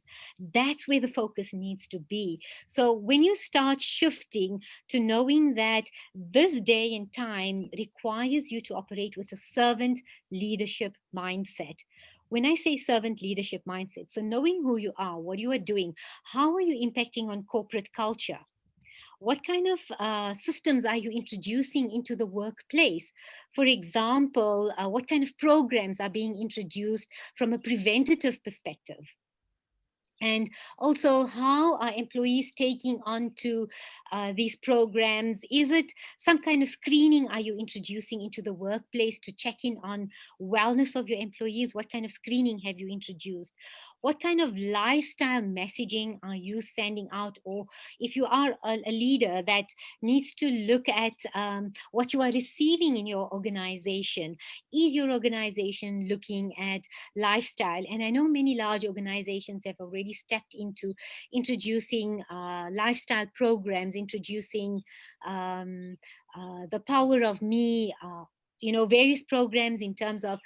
that's where the focus needs to be. So when you start shifting to knowing that this day and time requires you to operate with a servant leadership mindset. When I say servant leadership mindset, so knowing who you are, what you are doing, how are you impacting on corporate culture? What kind of systems are you introducing into the workplace? For example, what kind of programs are being introduced from a preventative perspective? And also, how are employees taking on to these programs? Is it some kind of screening are you introducing into the workplace to check in on wellness of your employees? What kind of screening have you introduced? What kind of lifestyle messaging are you sending out? Or if you are a leader that needs to look at what you are receiving in your organization, is your organization looking at lifestyle? And I know many large organizations have already stepped into introducing lifestyle programs, introducing the power of me, various programs in terms of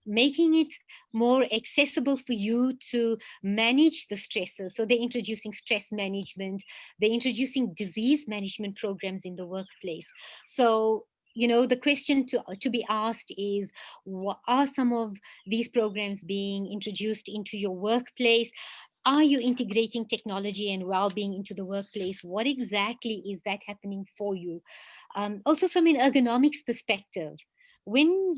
making it more accessible for you to manage the stresses. So they're introducing stress management, they're introducing disease management programs in the workplace. So the question to be asked is, what are some of these programs being introduced into your workplace? Are you integrating technology and well-being into the workplace? What exactly is that happening for you? Also from an ergonomics perspective, when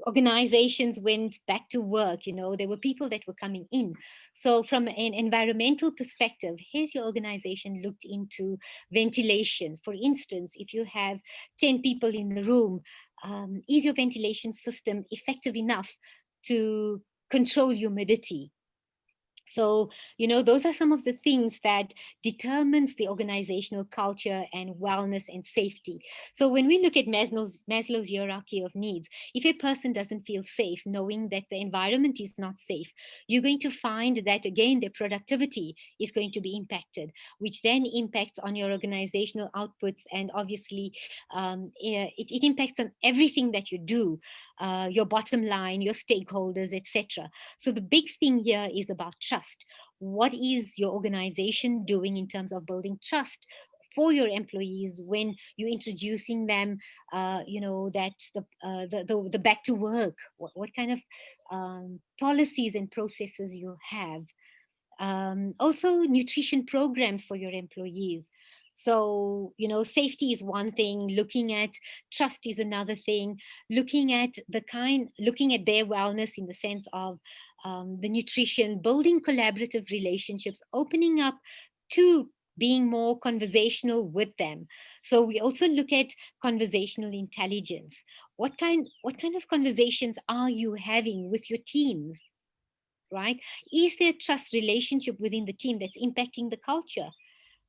organizations went back to work, there were people that were coming in. So from an environmental perspective, has your organization looked into ventilation? For instance, if you have 10 people in the room, is your ventilation system effective enough to control humidity? So those are some of the things that determines the organizational culture and wellness and safety. So when we look at Maslow's hierarchy of needs, if a person doesn't feel safe knowing that the environment is not safe, you're going to find that again their productivity is going to be impacted, which then impacts on your organizational outputs, and obviously it impacts on everything that you do, your bottom line, your stakeholders, etc. So the big thing here is about trust. What is your organization doing in terms of building trust for your employees when you're introducing them? That's the back to work. What kind of policies and processes you have? Also nutrition programs for your employees. So safety is one thing, looking at trust is another thing, looking at their wellness in the sense of the nutrition, building collaborative relationships, opening up to being more conversational with them. So we also look at conversational intelligence. What kind of conversations are you having with your teams, right? Is there a trust relationship within the team that's impacting the culture?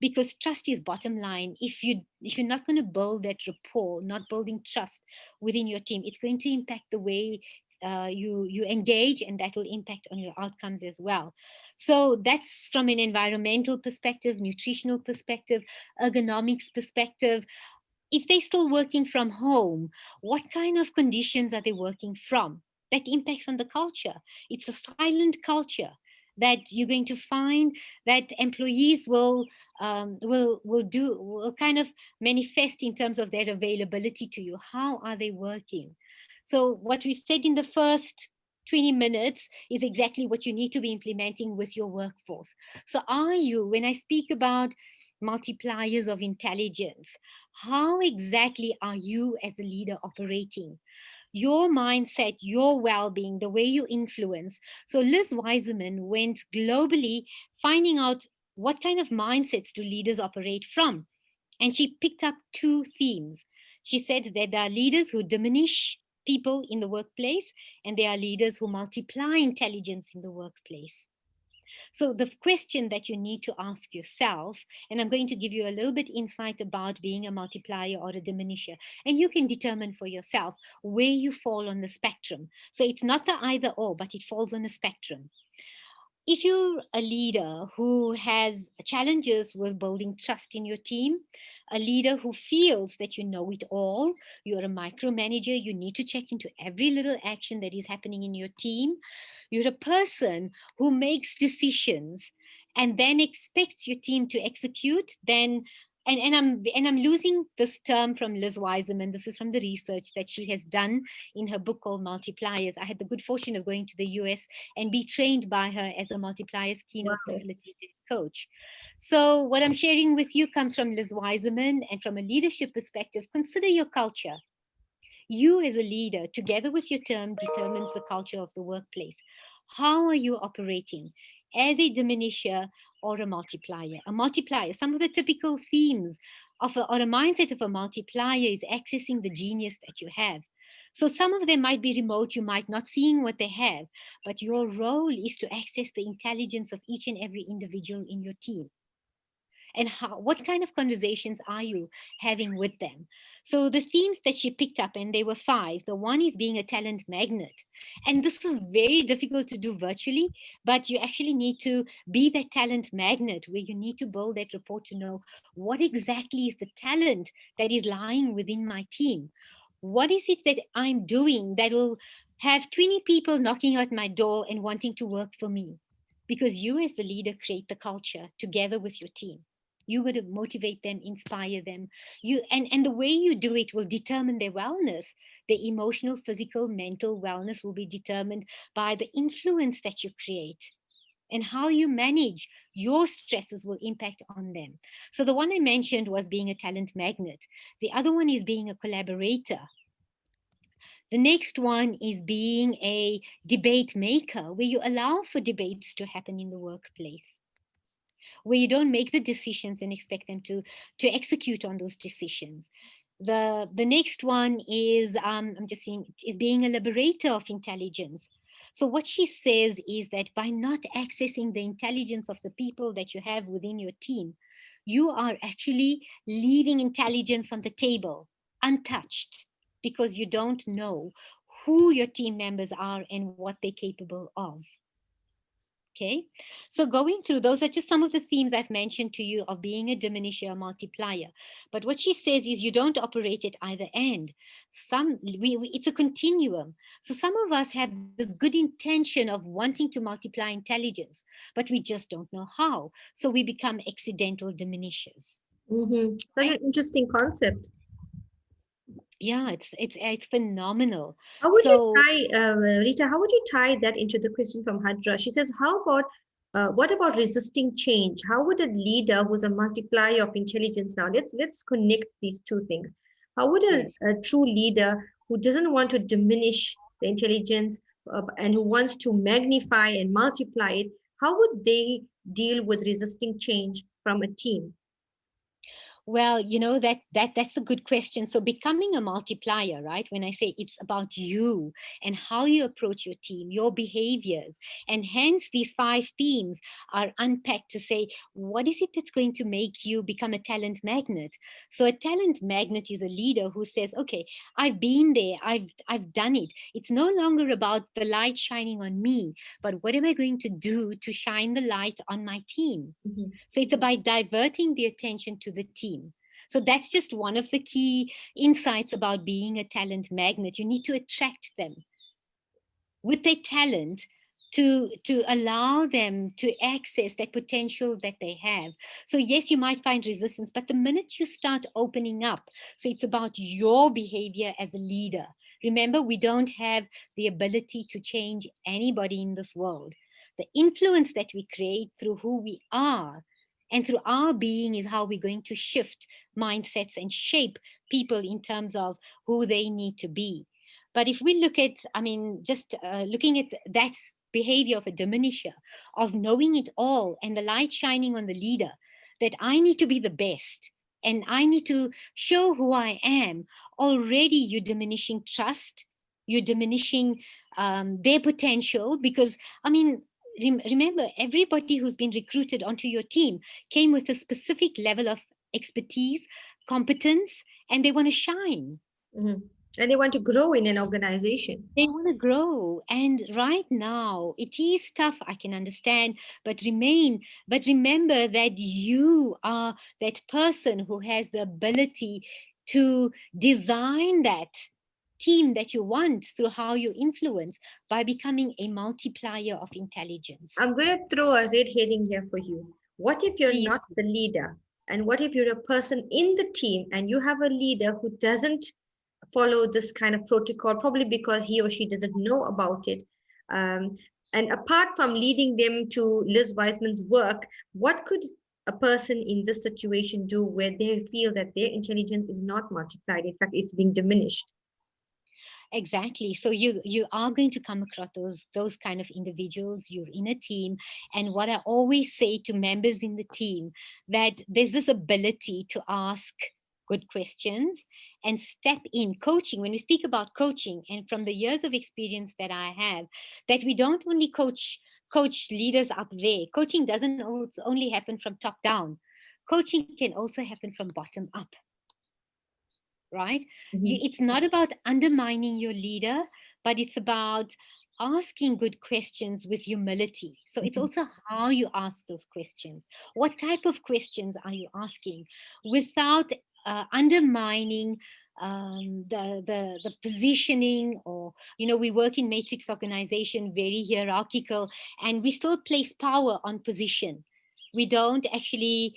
Because trust is bottom line. If you're not going to build that rapport, not building trust within your team, it's going to impact the way you engage, and that will impact on your outcomes as well. So that's from an environmental perspective, nutritional perspective, ergonomics perspective. If they're still working from home, what kind of conditions are they working from? That impacts on the culture. It's a silent culture that you're going to find that employees will kind of manifest in terms of their availability to you. How are they working? So what we've said in the first 20 minutes is exactly what you need to be implementing with your workforce. So are you, when I speak about multipliers of intelligence, how exactly are you as a leader operating? Your mindset, your well being, the way you influence. So, Liz Wiseman went globally finding out what kind of mindsets do leaders operate from. And she picked up two themes. She said that there are leaders who diminish people in the workplace, and there are leaders who multiply intelligence in the workplace. So the question that you need to ask yourself, and I'm going to give you a little bit insight about being a multiplier or a diminisher, and you can determine for yourself where you fall on the spectrum. So it's not the either or, but it falls on a spectrum. If you're a leader who has challenges with building trust in your team, a leader who feels that you know it all, you're a micromanager, you need to check into every little action that is happening in your team, you're a person who makes decisions and then expects your team to execute, then and I'm losing this term from Liz Wiseman. This is from the research that she has done in her book called Multipliers. I had the good fortune of going to the US and be trained by her as a multipliers keynote Wow. facilitator coach. So what I'm sharing with you comes from Liz Wiseman, and from a leadership perspective, consider your culture. You as a leader, together with your term, determines the culture of the workplace. How are you operating as a diminisher or a multiplier? A multiplier, some of the typical themes or a mindset of a multiplier is accessing the genius that you have. So some of them might be remote, you might not seeing what they have, but your role is to access the intelligence of each and every individual in your team. And what kind of conversations are you having with them? So the themes that she picked up, and they were five. The one is being a talent magnet, and this is very difficult to do virtually, but you actually need to be that talent magnet where you need to build that rapport to know what exactly is the talent that is lying within my team. What is it that I'm doing that will have 20 people knocking at my door and wanting to work for me? Because you as the leader create the culture together with your team. You got to motivate them, inspire them. And the way you do it will determine their wellness. Their emotional, physical, mental wellness will be determined by the influence that you create, and how you manage your stresses will impact on them. So the one I mentioned was being a talent magnet. The other one is being a collaborator. The next one is being a debate maker, where you allow for debates to happen in the workplace, where you don't make the decisions and expect them to execute on those decisions. The next one is I'm just saying is being a liberator of intelligence. So what she says is that by not accessing the intelligence of the people that you have within your team, you are actually leaving intelligence on the table untouched, because you don't know who your team members are and what they're capable of. Okay, so going through those are just some of the themes I've mentioned to you of being a diminisher or multiplier. But what she says is you don't operate at either end. It's a continuum. So some of us have this good intention of wanting to multiply intelligence, but we just don't know how. So we become accidental diminishers. Such an interesting concept. Yeah, it's phenomenal. How would you So tie, Rita, how would you tie that into the question from Hadra? She says, what about resisting change? How would a leader who's a multiplier of intelligence now, let's connect these two things. How would yes. a true leader who doesn't want to diminish the intelligence, and who wants to magnify and multiply it, how would they deal with resisting change from a team? Well, that's a good question. So becoming a multiplier, right? When I say it's about you and how you approach your team, your behaviors, and hence these 5 themes are unpacked to say what is it that's going to make you become a talent magnet. So a talent magnet is a leader who says, okay, I've been there, I've done it. It's no longer about the light shining on me, but what am I going to do to shine the light on my team? Mhm. So it's about diverting the attention to the team. So that's just one of the key insights about being a talent magnet. You need to attract them with their talent to allow them to access that potential that they have. So yes, you might find resistance, but the minute you start opening up, so it's about your behavior as a leader. Remember, we don't have the ability to change anybody in this world. The influence that we create through who we are and through our being is how we're going to shift mindsets and shape people in terms of who they need to be. But if we look at, I mean, just looking at that behavior of a diminisher, of knowing it all and the light shining on the leader, that I need to be the best and I need to show who I am, already you're diminishing trust, you're diminishing their potential. Because, I mean, remember, everybody who's been recruited onto your team came with a specific level of expertise, competence, and they want to shine. Mhm. And they want to grow in an organization. They want to grow. And right now, it is tough, I can understand, but remember that you are that person who has the ability to design that team that you want through how you influence by becoming a multiplier of intelligence. I'm going to throw a red herring here for you. What if you're Please. not the leader? And what if you're a person in the team and you have a leader who doesn't follow this kind of protocol, probably because he or she doesn't know about it? Um, and apart from leading them to Liz Wiseman's work, what could a person in this situation do where they feel that their intelligence is not multiplied? In fact, it's being diminished. Exactly. So you are going to come across those kind of individuals. You're in a team, and what I always say to members in the team, that there's this ability to ask good questions and step in coaching. When we speak about coaching, and from the years of experience that I have, that we don't only coach leaders up there. Coaching doesn't only happen from top down. Coaching can also happen from bottom up, right? Mhm. It's not about undermining your leader, but it's about asking good questions with humility. So it's Mhm. also how you ask those questions. What type of questions are you asking without undermining the positioning? Or, we work in matrix organization, very hierarchical, and we still place power on position. We don't actually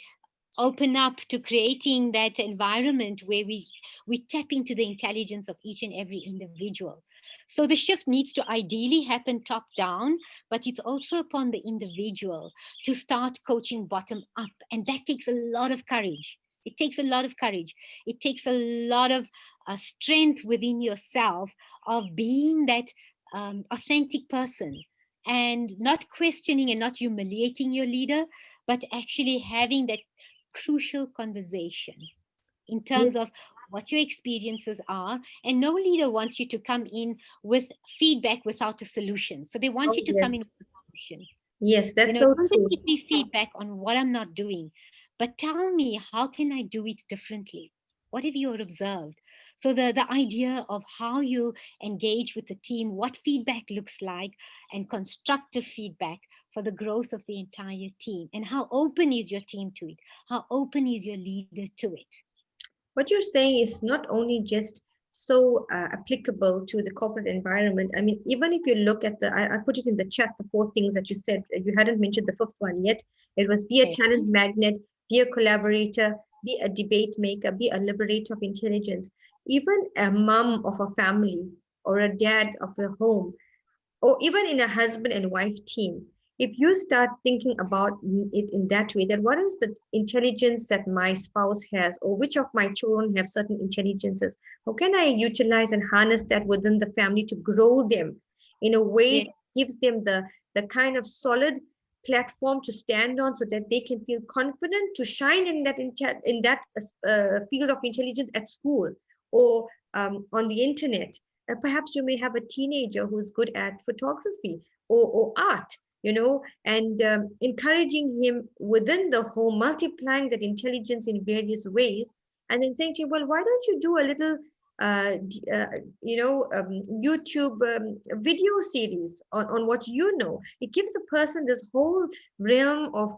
open up to creating that environment where we tap into the intelligence of each and every individual. So the shift needs to ideally happen top down, but it's also upon the individual to start coaching bottom up, and that takes a lot of courage. It takes a lot of courage. It takes a lot of strength within yourself of being that authentic person, and not questioning and not humiliating your leader, but actually having that crucial conversation in terms Yes. of what your experiences are. And no leader wants you to come in with feedback without a solution. So they want Oh, you to yes. come in with a solution. Yes, that's so Don't just true. give me feedback on what I'm not doing, but tell me, how can I do it differently? What have you observed? So the idea of how you engage with the team, what feedback looks like, and constructive feedback for the growth of the entire team. And how open is your team to it? How open is your leader to it? What you're saying is not only just so applicable to the corporate environment. I mean, even if you look at I put it in the chat, the 4 things that you said, you hadn't mentioned the fifth one yet. It was be a Okay. talent magnet, be a collaborator, be a debate maker, be a liberator of intelligence, even a mom of a family or a dad of a home, or even in a husband and wife team. If you start thinking about it in that way, then what is the intelligence that my spouse has, or which of my children have certain intelligences? How can I utilize and harness that within the family to grow them in a way Yeah. that gives them the kind of solid platform to stand on, so that they can feel confident to shine in that field of intelligence at school, or on the internet. Perhaps you may have a teenager who's good at photography or art, and encouraging him within the home, multiplying that intelligence in various ways, and then saying to him, well, why don't you do a little YouTube video series on what you know. It gives a person this whole realm of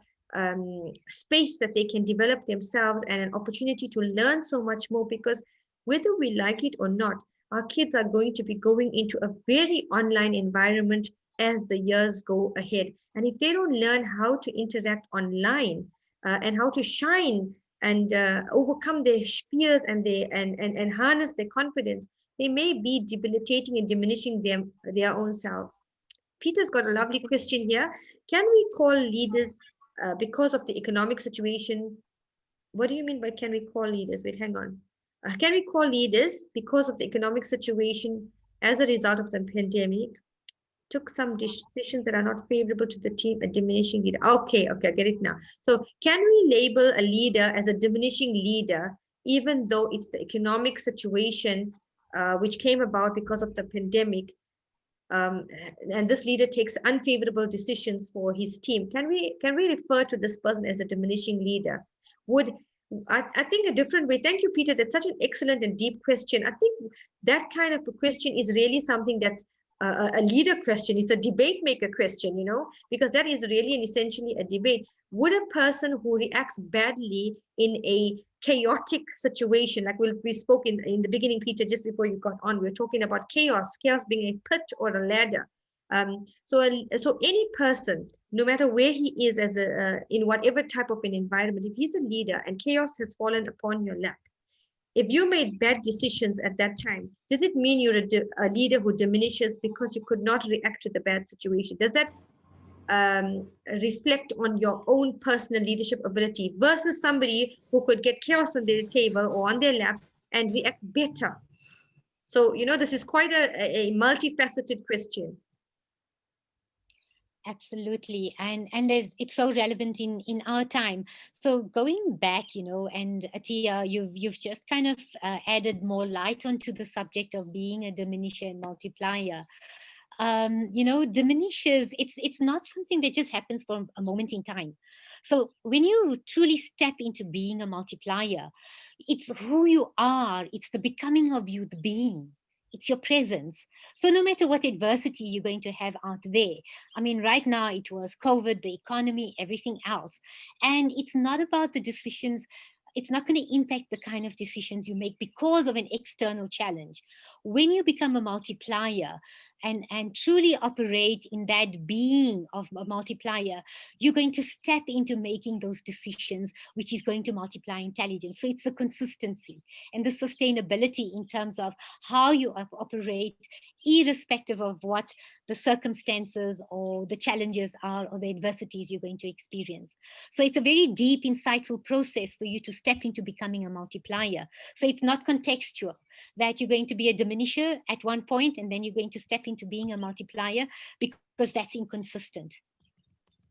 space that they can develop themselves, and an opportunity to learn so much more, because whether we like it or not, our kids are going to be going into a very online environment as the years go ahead. And if they don't learn how to interact online, and how to shine and overcome their fears, and harness their confidence, they may be debilitating and diminishing their own selves. Peter's got a lovely question here. Can we call leaders because of the economic situation? What do you mean by can we call leaders? Wait, hang on. Can we call leaders because of the economic situation as a result of the pandemic? Took some decisions that are not favorable to the team, a diminishing leader. Okay, I get it now. So can we label a leader as a diminishing leader, even though it's the economic situation which came about because of the pandemic, and this leader takes unfavorable decisions for his team? Can we refer to this person as a diminishing leader? Would I think a different way. Thank you, Peter. That's such an excellent and deep question. I think that kind of a question is really something that's a leader question. It's a debate maker question, because that is really and essentially a debate. Would a person who reacts badly in a chaotic situation, like we spoke in the beginning, Peter, just before you got on, we were talking about chaos being a pit or a ladder. So any person, no matter where he is in whatever type of an environment, if he's a leader and chaos has fallen upon your lap, if you made bad decisions at that time, does it mean you're a leader who diminishes because you could not react to the bad situation? Does that reflect on your own personal leadership ability versus somebody who could get chaos on their table or on their lap and react better? So, this is quite a multifaceted question. Absolutely, and it's so relevant in our time. So going back, and Atiyya, you've just kind of added more light onto the subject of being a diminisher and multiplier. Diminishes, it's not something that just happens for a moment in time. So when you truly step into being a multiplier, it's who you are, it's the becoming of you, the being. It's your presence. So no matter what adversity you're going to have out there, I mean, right now it was COVID, the economy, everything else. And it's not about the decisions. It's not going to impact the kind of decisions you make because of an external challenge. When you become a multiplier and truly operate in that being of a multiplier, you're going to step into making those decisions, which is going to multiply intelligence. So it's the consistency and the sustainability in terms of how you operate, irrespective of what the circumstances or the challenges are or the adversities you're going to experience. So it's a very deep, insightful process for you to step into becoming a multiplier. So it's not contextual, that you're going to be a diminisher at one point and then you're going to step into being a multiplier, because that's inconsistent.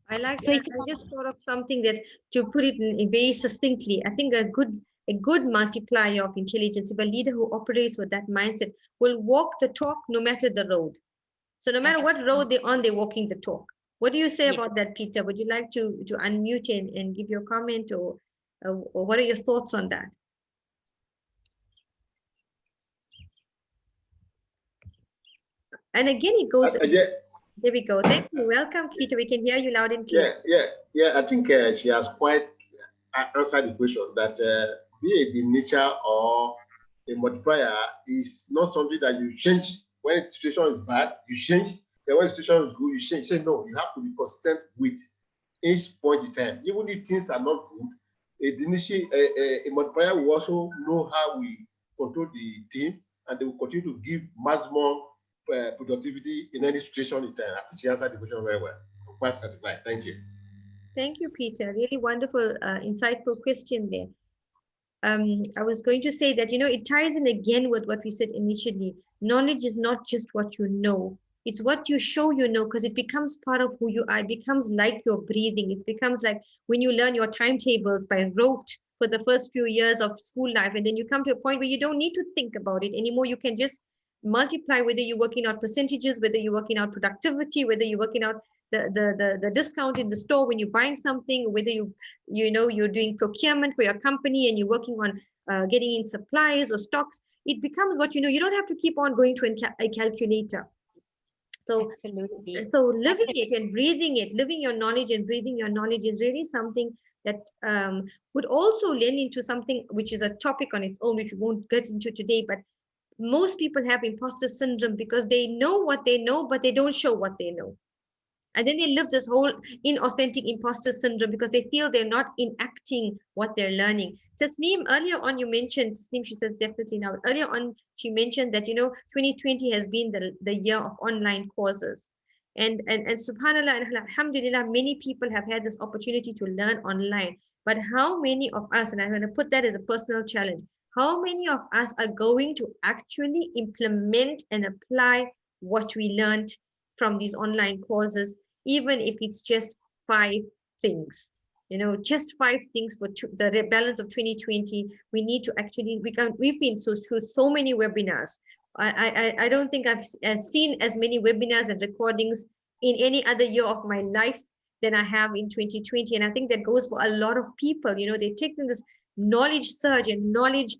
I like So that. it's I just thought of something that, to put it in very succinctly, I think a good multiplier of intelligence, if a leader who operates with that mindset, will walk the talk no matter the road. So no matter what road they're on, they're walking the talk. What do you say about that, Peter? Would you like to unmute and give your comment, or what are your thoughts on that? And again, it goes. There we go. Thank you. Welcome, Peter. We can hear you loud and clear. I think she has quite answered the question that be a diminisher or a multiplier is not something that you change when the situation is bad. You change. Then when the situation is good, you change. Say no. You have to be consistent with each point in time, even if things are not good. A multiplier will also know how we control the team, and they will continue to give maximum productivity in any situation in time. I think she answered the question very well. I'm quite satisfied. Thank you. Thank you, Peter. Really wonderful, insightful question there. I was going to say that, it ties in again with what we said initially. Knowledge is not just what you know. It's what you show, you know, because it becomes part of who you are. It becomes like your breathing. It becomes like when you learn your timetables by rote for the first few years of school life, and then you come to a point where you don't need to think about it anymore. You can just multiply, whether you're working out percentages, whether you're working out productivity, whether you're working out the discount in the store when you're buying something, whether you're doing procurement for your company and you're working on getting in supplies or stocks. It becomes what you know. You don't have to keep on going to a calculator. Absolutely. So living it and breathing it, living your knowledge and breathing your knowledge is really something that would also lend into something which is a topic on its own, which we won't get into today. But most people have imposter syndrome because they know what they know, but they don't show what they know. And then they live this whole inauthentic imposter syndrome because they feel they're not enacting what they're learning. Tasneem, earlier on you mentioned, Tasneem, she says definitely now. Earlier on, she mentioned that, 2020 has been the year of online courses. And subhanAllah and alhamdulillah, many people have had this opportunity to learn online. But how many of us, and I'm going to put that as a personal challenge, how many of us are going to actually implement and apply what we learned from these online courses, even if it's just 5 things, just 5 things for the balance of 2020. We need to actually, we've been through so many webinars. I don't think I've seen as many webinars and recordings in any other year of my life than I have in 2020. And I think that goes for a lot of people. They've taken this knowledge surge and knowledge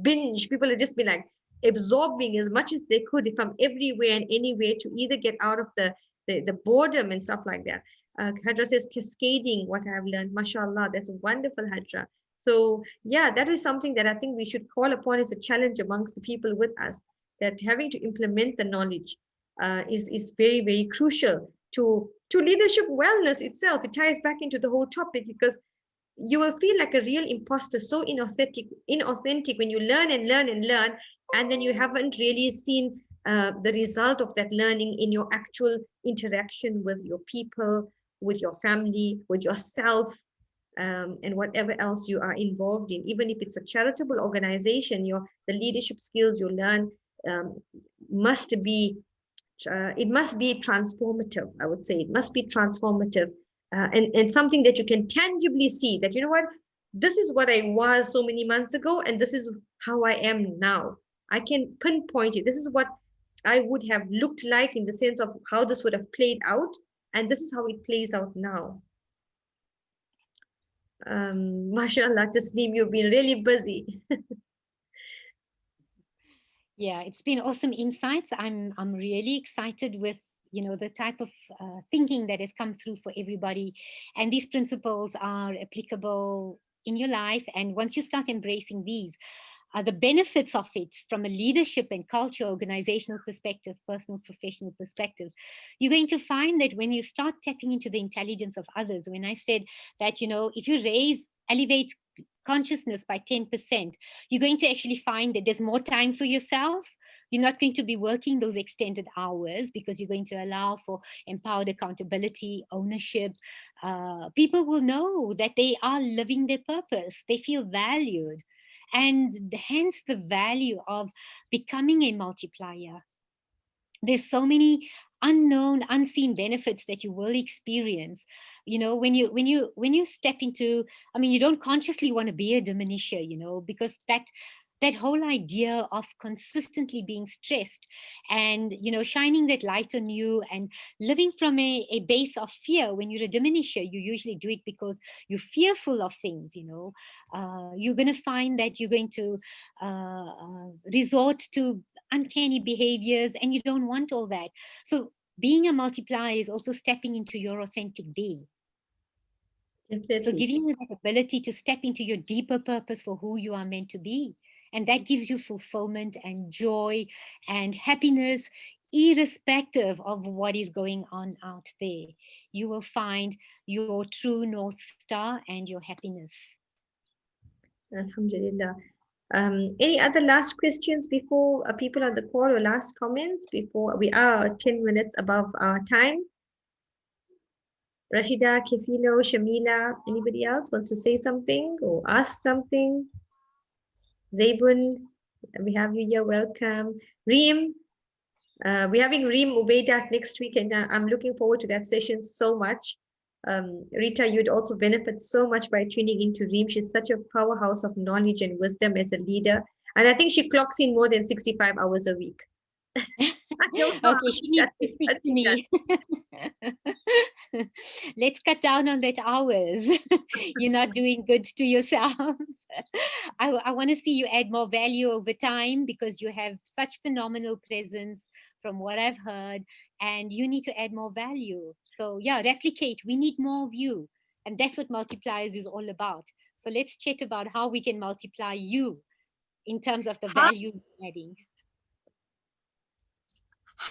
binge. People have just been like, absorbing as much as they could from everywhere and anywhere to either get out of the boredom and stuff like that. Hadra says cascading what I have learned. MashaAllah, that's wonderful, Hadra. So yeah, that is something that I think we should call upon as a challenge amongst the people with us, that having to implement the knowledge is very, very crucial to leadership wellness itself. It ties back into the whole topic because you will feel like a real imposter, so inauthentic when you learn and learn and learn, and then you haven't really seen the result of that learning in your actual interaction with your people, with your family, with yourself, and whatever else you are involved in. Even if it's a charitable organization, the leadership skills you learn must be it must be transformative. I would say it must be transformative, and something that you can tangibly see that, this is what I was so many months ago, and this is how I am now. I can pinpoint it. This is what I would have looked like in the sense of how this would have played out, and this is how it plays out now. MashaAllah, Tasneem, you've been really busy. Yeah, it's been awesome insights. I'm really excited with the type of thinking that has come through for everybody, and these principles are applicable in your life. And once you start embracing these, the benefits of it from a leadership and culture, organizational perspective, personal, professional perspective, you're going to find that when you start tapping into the intelligence of others, when I said that, if you elevate consciousness by 10%, you're going to actually find that there's more time for yourself. You're not going to be working those extended hours because you're going to allow for empowered accountability, ownership. People will know that they are living their purpose. They feel valued. And hence the value of becoming a multiplier. There's so many unknown, unseen benefits that you will experience. When you step into, you don't consciously want to be a diminisher, because that whole idea of consistently being stressed and shining that light on you and living from a base of fear. When you're a diminisher, you usually do it because you're fearful of things. You're going to find that you're going to resort to uncanny behaviors, and you don't want all that. So being a multiplier is also stepping into your authentic being. Definitely. So giving you that ability to step into your deeper purpose for who you are meant to be. And that gives you fulfillment and joy and happiness, irrespective of what is going on out there. You will find your true North Star and your happiness. Alhamdulillah. Any other last questions before people on the call, or last comments before we are 10 minutes above our time? Rashida, Kefilo, Shamila, anybody else wants to say something or ask something? Zaybun, we have you here, welcome. Reem, We're having Reem Ubaidat next week, and I'm looking forward to that session so much. Rita, you'd also benefit so much by tuning into Reem. She's such a powerhouse of knowledge and wisdom as a leader. And I think she clocks in more than 65 hours a week. I don't know Okay, how she she needs does to it, speak but to she does. me. Let's cut down on that hours. You're not doing good to yourself. I want to see you add more value over time because you have such phenomenal presence from what I've heard, and you need to add more value. So yeah, replicate. We need more of you. And that's what multipliers is all about. So let's chat about how we can multiply you in terms of the value you're adding.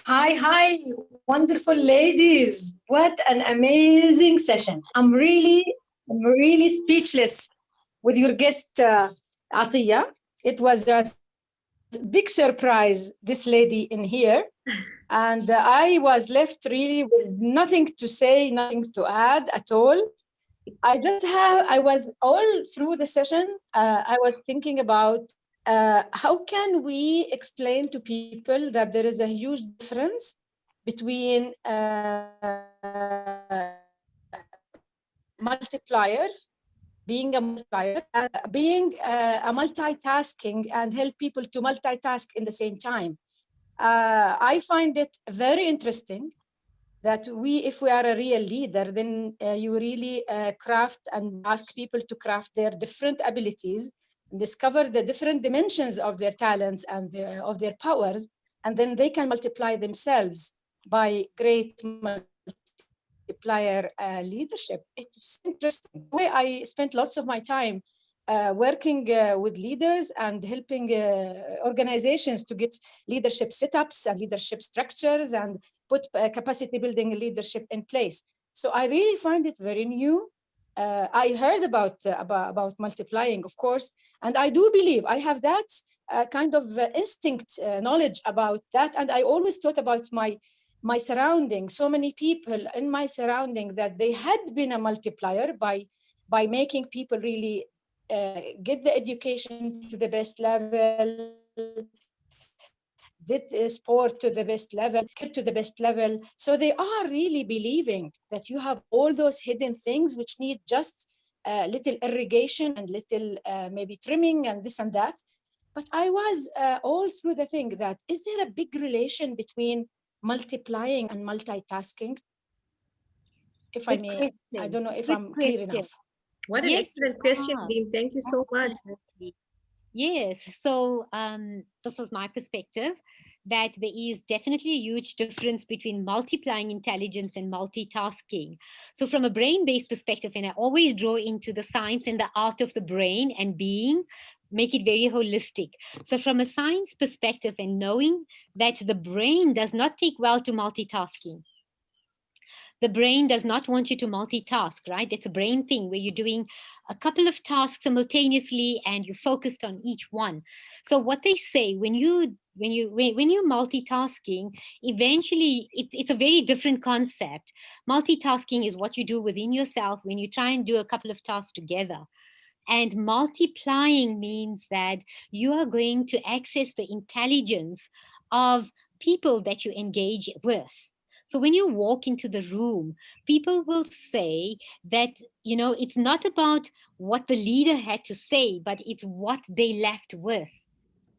Hi, wonderful ladies. What an amazing session. I'm really speechless with your guest, Atiyya. It was a big surprise, this lady in here. And I was left really with nothing to say, nothing to add at all. I was all through the session, I was thinking about how can we explain to people that there is a huge difference between multiplier, being a multiplier, being a multitasking and help people to multitask in the same time. I find it very interesting that if we are a real leader, then you really craft and ask people to craft their different abilities, discover the different dimensions of their talents and of their powers, and then they can multiply themselves by great multiplier leadership. It's interesting. The way I spent lots of my time working with leaders and helping organizations to get leadership setups and leadership structures and put capacity building leadership in place. So I really find it very new. I heard about multiplying, of course, and I do believe I have that kind of instinct knowledge about that. And I always thought about my surrounding, so many people in my surrounding that they had been a multiplier by making people really get the education to the best level, did sport to the best level, to the best level. So they are really believing that you have all those hidden things which need just little irrigation and little maybe trimming and this and that. But I was all through the thing that, is there a big relation between multiplying and multitasking? If I Good may, I question. don't know if Good I'm clear question. enough. What an Yes, you excellent question, are. Reem. Thank you so much. Absolutely. Yes. So this is my perspective that there is definitely a huge difference between multiplying intelligence and multitasking. So from a brain-based perspective, and I always draw into the science and the art of the brain and being, make it very holistic. So from a science perspective and knowing that the brain does not take well to multitasking. The brain does not want you to multitask, right? It's a brain thing where you're doing a couple of tasks simultaneously and you're focused on each one. So what they say when you're multitasking, eventually it's a very different concept. Multitasking is what you do within yourself when you try and do a couple of tasks together. And multiplying means that you are going to access the intelligence of people that you engage with. So when you walk into the room, people will say that, it's not about what the leader had to say, but it's what they left with.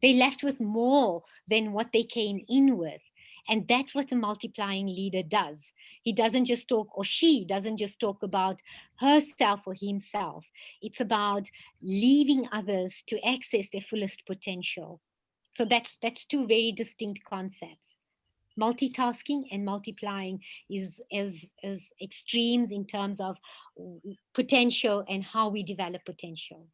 They left with more than what they came in with. And that's what a multiplying leader does. He doesn't just talk, or she doesn't just talk about herself or himself. It's about leaving others to access their fullest potential. So that's two very distinct concepts. Multitasking and multiplying is extremes in terms of potential and how we develop potential.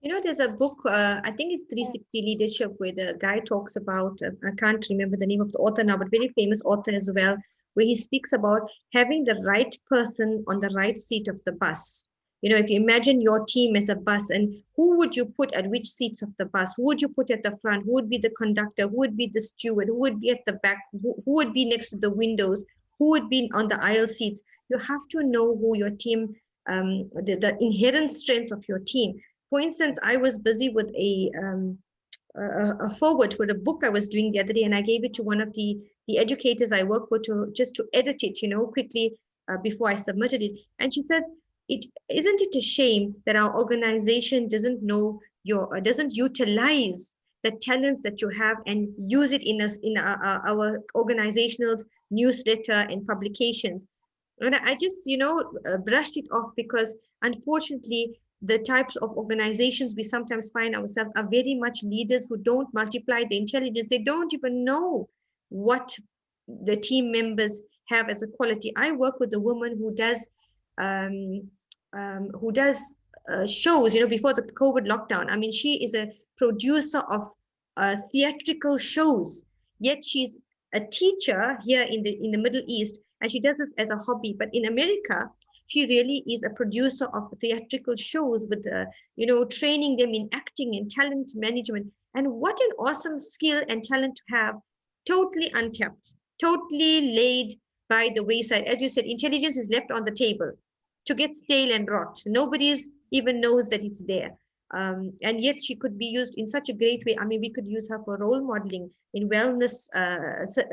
There's a book, I think it's 360 Leadership, where the guy talks about, I can't remember the name of the author now, but very famous author as well, where he speaks about having the right person on the right seat of the bus. If you imagine your team as a bus, and who would you put at which seats of the bus? Who would you put at the front? Who would be the conductor? Who would be the steward? Who would be at the back? Who would be next to the windows? Who would be on the aisle seats? You have to know who your team, the inherent strengths of your team. For instance, I was busy with a forward for the book I was doing the other day, and I gave it to one of the the educators I work with to just to edit it, quickly before I submitted it. And she says, isn't it a shame that our organization doesn't know doesn't utilize the talents that you have and use it in our organizational's newsletter and publications. And I just, brushed it off because unfortunately, the types of organizations we sometimes find ourselves are very much leaders who don't multiply the intelligence. They don't even know what the team members have as a quality. I work with a woman um, who does shows, before the COVID lockdown. I mean, she is a producer of theatrical shows, yet she's a teacher here in the Middle East, and she does this as a hobby. But in America, she really is a producer of theatrical shows with, training them in acting and talent management. And what an awesome skill and talent to have, totally untapped, totally laid by the wayside. As you said, intelligence is left on the table to get stale and rot. Nobody's even knows that it's there. And yet she could be used in such a great way. I mean, we could use her for role modeling in wellness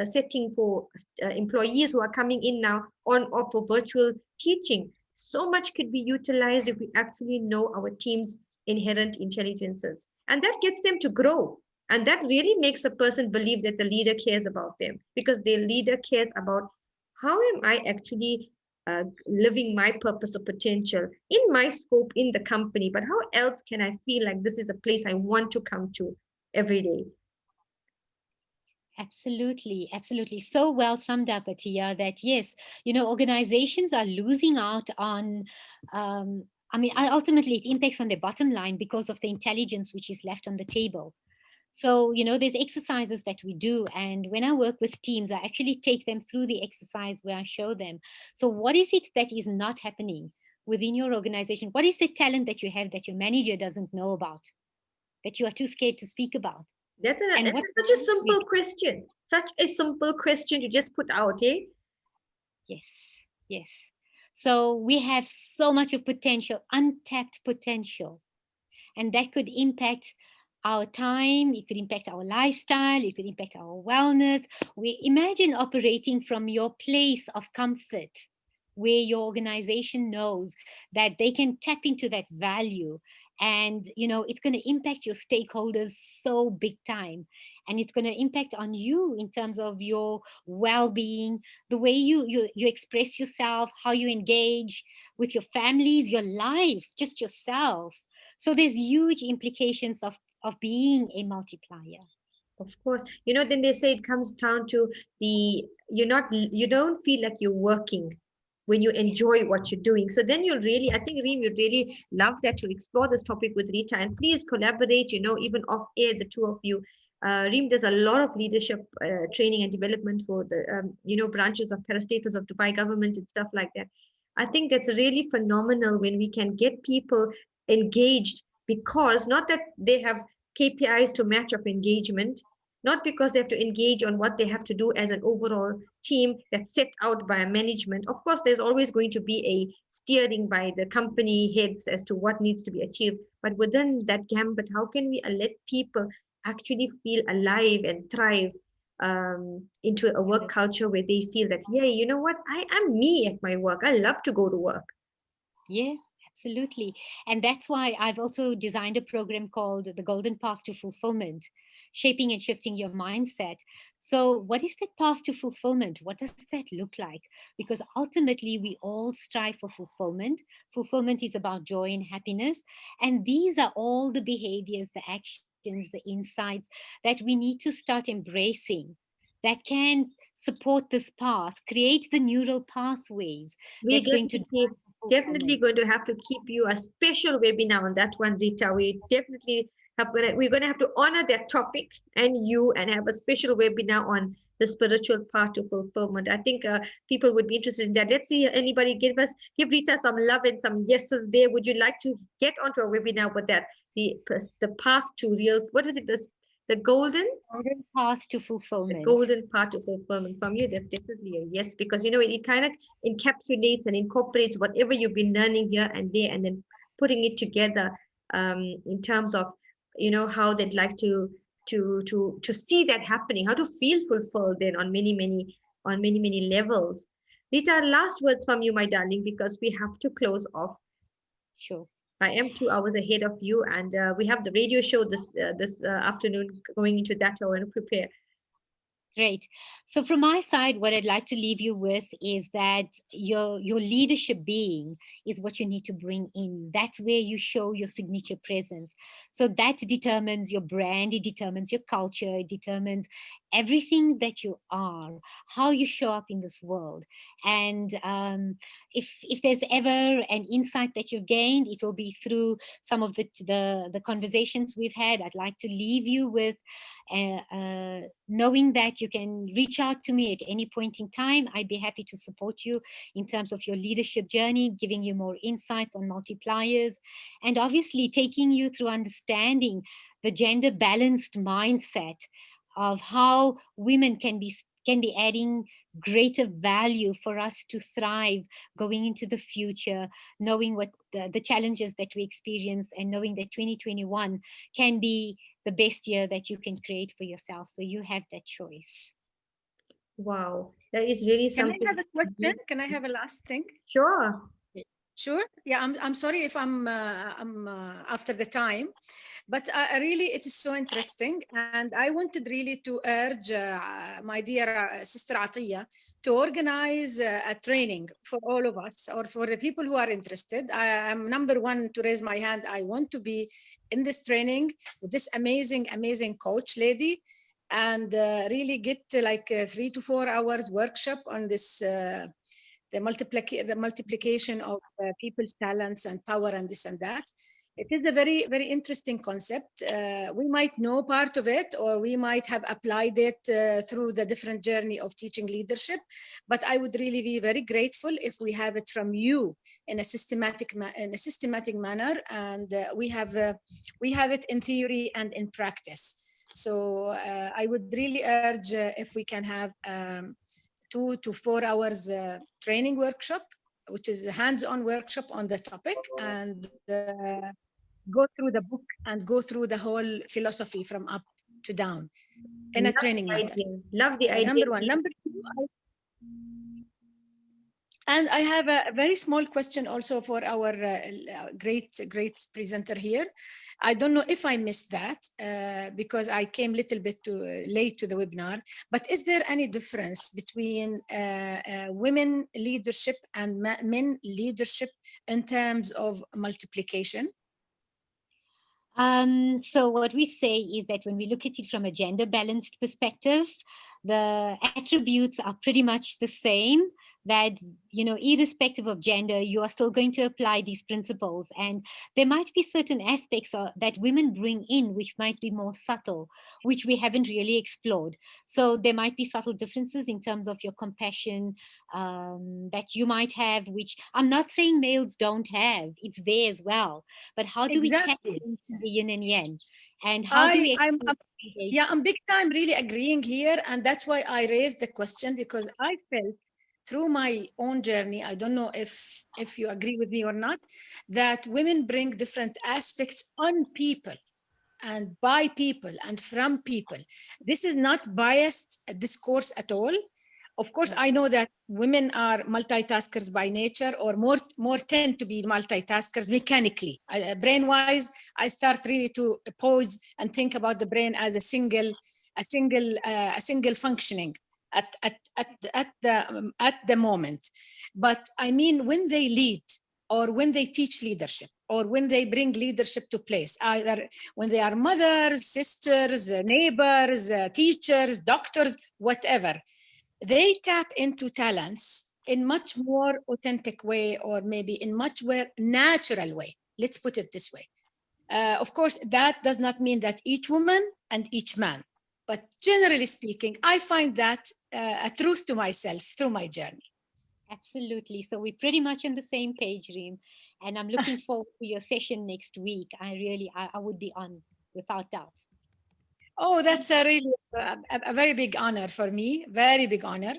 setting for employees who are coming in now on or for virtual teaching. So much could be utilized if we actually know our team's inherent intelligences. And that gets them to grow. And that really makes a person believe that the leader cares about them, because the leader cares about how am I actually living my purpose or potential in my scope in the company, but how else can I feel like this is a place I want to come to every day? Absolutely, absolutely. So well summed up, Atiyya, that yes, organizations are losing out on, I mean, ultimately it impacts on their bottom line because of the intelligence which is left on the table. So, there's exercises that we do. And when I work with teams, I actually take them through the exercise where I show them. So, what is it that is not happening within your organization? What is the talent that you have that your manager doesn't know about, that you are too scared to speak about? That's And what such a simple question. Such a simple question to just put out, eh? Yes, yes. So we have so much of potential, untapped potential, and that could impact our time, it could impact our lifestyle, it could impact our wellness. We imagine operating from your place of comfort, where your organization knows that they can tap into that value, and it's going to impact your stakeholders so big time, and it's going to impact on you in terms of your well-being, the way you express yourself, how you engage with your families, your life, just yourself. So there's huge implications of being a multiplier. Of course. Then they say it comes down to you don't feel like you're working when you enjoy what you're doing. So then I think, Reem, you'd really love that to explore this topic with Rita, and please collaborate, even off air, the two of you. Reem does a lot of leadership training and development for the, branches of parastatals of Dubai government and stuff like that. I think that's really phenomenal when we can get people engaged, because not that they have KPIs to match up engagement, not because they have to engage on what they have to do as an overall team that's set out by management. Of course, there's always going to be a steering by the company heads as to what needs to be achieved. But within that gambit, how can we let people actually feel alive and thrive into a work culture where they feel that, yeah, you know what, I am me at my work. I love to go to work. Yeah, absolutely. And that's why I've also designed a program called The Golden Path to Fulfillment, shaping and shifting your mindset. So, what is that path to fulfillment? What does that look like? Because ultimately, we all strive for fulfillment. Fulfillment is about joy and happiness. And these are all the behaviors, the actions, the insights that we need to start embracing, that can support this path, create the neural pathways We that's going to definitely going to have to keep you a special webinar on that one, Rita. We definitely we're going to have to honor that topic and have a special webinar on the spiritual part of fulfillment. I think people would be interested in that. Let's see, anybody give Rita some love and some yeses there. Would you like to get onto a webinar with that? The path to real, what was it? The golden path to fulfillment. The golden path to fulfillment from you. That's definitely a yes, because it kind of encapsulates and incorporates whatever you've been learning here and there, and then putting it together in terms of how they'd like to to see that happening, how to feel fulfilled then on many levels. Rita, last words from you, my darling, because we have to close off. Sure. I am 2 hours ahead of you, and we have the radio show this afternoon. Going into that, I want to prepare. Great. So from my side, what I'd like to leave you with is that your leadership being is what you need to bring in. That's where you show your signature presence. So that determines your brand, it determines your culture, it determines everything that you are, how you show up in this world. And if there's ever an insight that you've gained, it will be through some of the conversations we've had. I'd like to leave you with knowing that you can reach out to me at any point in time. I'd be happy to support you in terms of your leadership journey, giving you more insights on multipliers, and obviously taking you through understanding the gender balanced mindset of how women can be adding greater value for us to thrive going into the future, knowing what the challenges that we experience, and knowing that 2021 can be the best year that you can create for yourself. So you have that choice. Wow, that is really Can something. I have a question? Can I have a last thing? Sure. Sure. Yeah, I'm sorry if I'm after the time, but really it is so interesting, and I wanted really to urge my dear sister Atiyya to organize a training for all of us, or for the people who are interested. I am number one to raise my hand. I want to be in this training with this amazing coach lady, and really get like 3 to 4 hours workshop on this. The multiplication of people's talents and power and this and that. It is a very interesting concept. We might know part of it, or we might have applied it through the different journey of teaching leadership. But I would really be very grateful if we have it from you in a systematic manner, and we have it in theory and in practice. So I would really urge if we can have 2 to 4 hours training workshop, which is a hands-on workshop on the topic, and go through the book and go through the whole philosophy from up to down in a training matter. Love the idea. Number one. Number two, and I have a very small question also for our great presenter here. I don't know if I missed that because I came a little bit too late to the webinar, but is there any difference between women leadership and men leadership in terms of multiplication? So what we say is that when we look at it from a gender balanced perspective, the attributes are pretty much the same, that, you know, irrespective of gender, you are still going to apply these principles. And there might be certain aspects that women bring in, which might be more subtle, which we haven't really explored. So there might be subtle differences in terms of your compassion that you might have, which I'm not saying males don't have, it's there as well. But how do we tap into the yin and yang? And how do we I'm big time really agreeing here, and that's why I raised the question, because I felt through my own journey, I don't know if you agree with me or not, that women bring different aspects on people and by people and from people. This is not biased discourse at all. Of course, I know that women are multitaskers by nature, or more tend to be multitaskers mechanically. Brain-wise, I start really to pause and think about the brain as a single functioning at the moment. But I mean, when they lead, or when they teach leadership, or when they bring leadership to place, either when they are mothers, sisters, neighbors, teachers, doctors, whatever, they tap into talents in much more authentic way, or maybe in much more natural way. Let's put it this way. Of course, that does not mean that each woman and each man, but generally speaking, I find that a truth to myself through my journey. Absolutely. So we're pretty much on the same page, Reem. And I'm looking forward to your session next week. I would be on without doubt. Oh, that's a really a very big honor for me. Very big honor.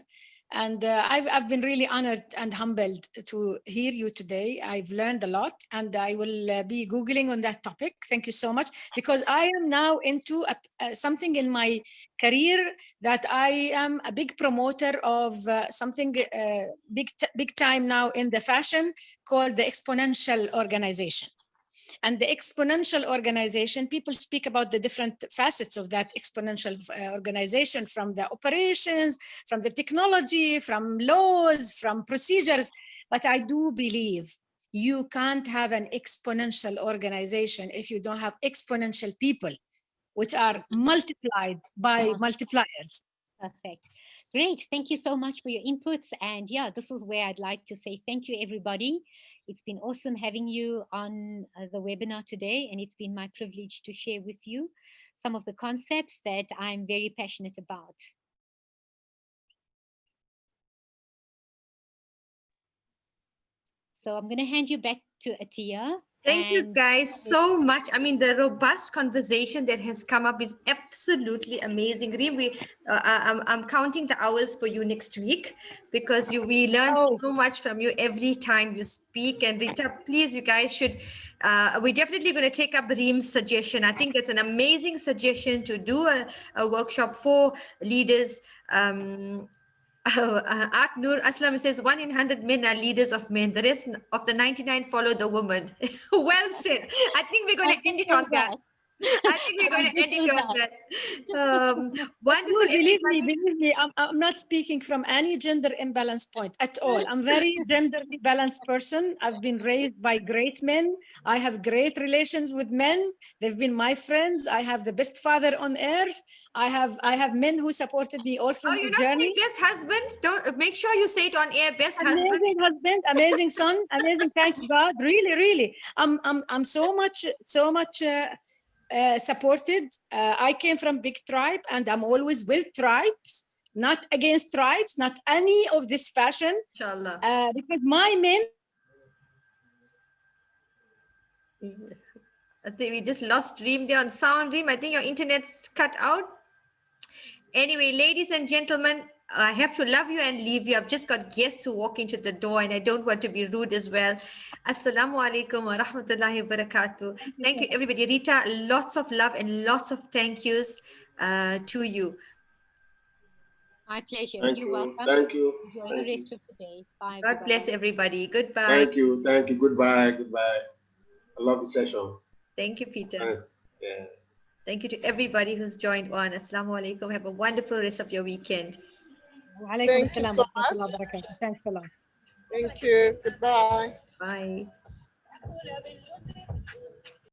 And I've been really honored and humbled to hear you today. I've learned a lot, and I will be Googling on that topic. Thank you so much, because I am now into something in my career that I am a big promoter of something big time now in the fashion, called the exponential organization. And the exponential organization, people speak about the different facets of that exponential organization, from the operations, from the technology, from laws, from procedures. But I do believe you can't have an exponential organization if you don't have exponential people, which are multiplied by multipliers. Perfect. Great. Thank you so much for your inputs. And yeah, this is where I'd like to say thank you, everybody. It's been awesome having you on the webinar today, and it's been my privilege to share with you some of the concepts that I'm very passionate about. So I'm going to hand you back to Atiyya. Thank you guys so much. I mean, the robust conversation that has come up is absolutely amazing. Really, I'm counting the hours for you next week, because we learn so much from you every time you speak. And Rita, please, you guys should, we're definitely going to take up Reem's suggestion. I think it's an amazing suggestion to do a workshop for leaders. Art Nur Aslam says 1 in 100 men are leaders of men. The rest of the 99 follow the woman. Well said. I think we're going to end it on that. I think we're going to end it on that. Wonderful. Believe me, I'm not speaking from any gender imbalance point at all. I'm very genderly balanced person. I've been raised by great men. I have great relations with men. They've been my friends. I have the best father on earth. I have men who supported me all through you're the not journey. saying best husband? Don't make sure you say it on air. Best amazing husband, amazing son, amazing. Thanks God. Really, really. I'm so much supported. I came from big tribe, and I'm always with tribes, not against tribes, not any of this fashion. Inshallah. Because my men. I think we just lost Dream there on sound. Dream, I think your internet's cut out. Anyway, ladies and gentlemen, I have to love you and leave you. I've just got guests who walk into the door, and I don't want to be rude as well. Assalamu alaikum wa rahmatullahi wa barakatuh. Thank you, everybody. Rita, lots of love and lots of thank yous to you. My pleasure. Thank You're you. welcome. Thank you. Enjoy the rest of the day. Bye. God bless everybody. Goodbye. Thank you. Thank you. Goodbye. Goodbye. I love the session. Thank you, Peter. Thanks. Yeah. Thank you to everybody who's joined on. Assalamu alaikum. Have a wonderful rest of your weekend. Thank you so much. Thanks a lot. Thank you. Goodbye. Bye.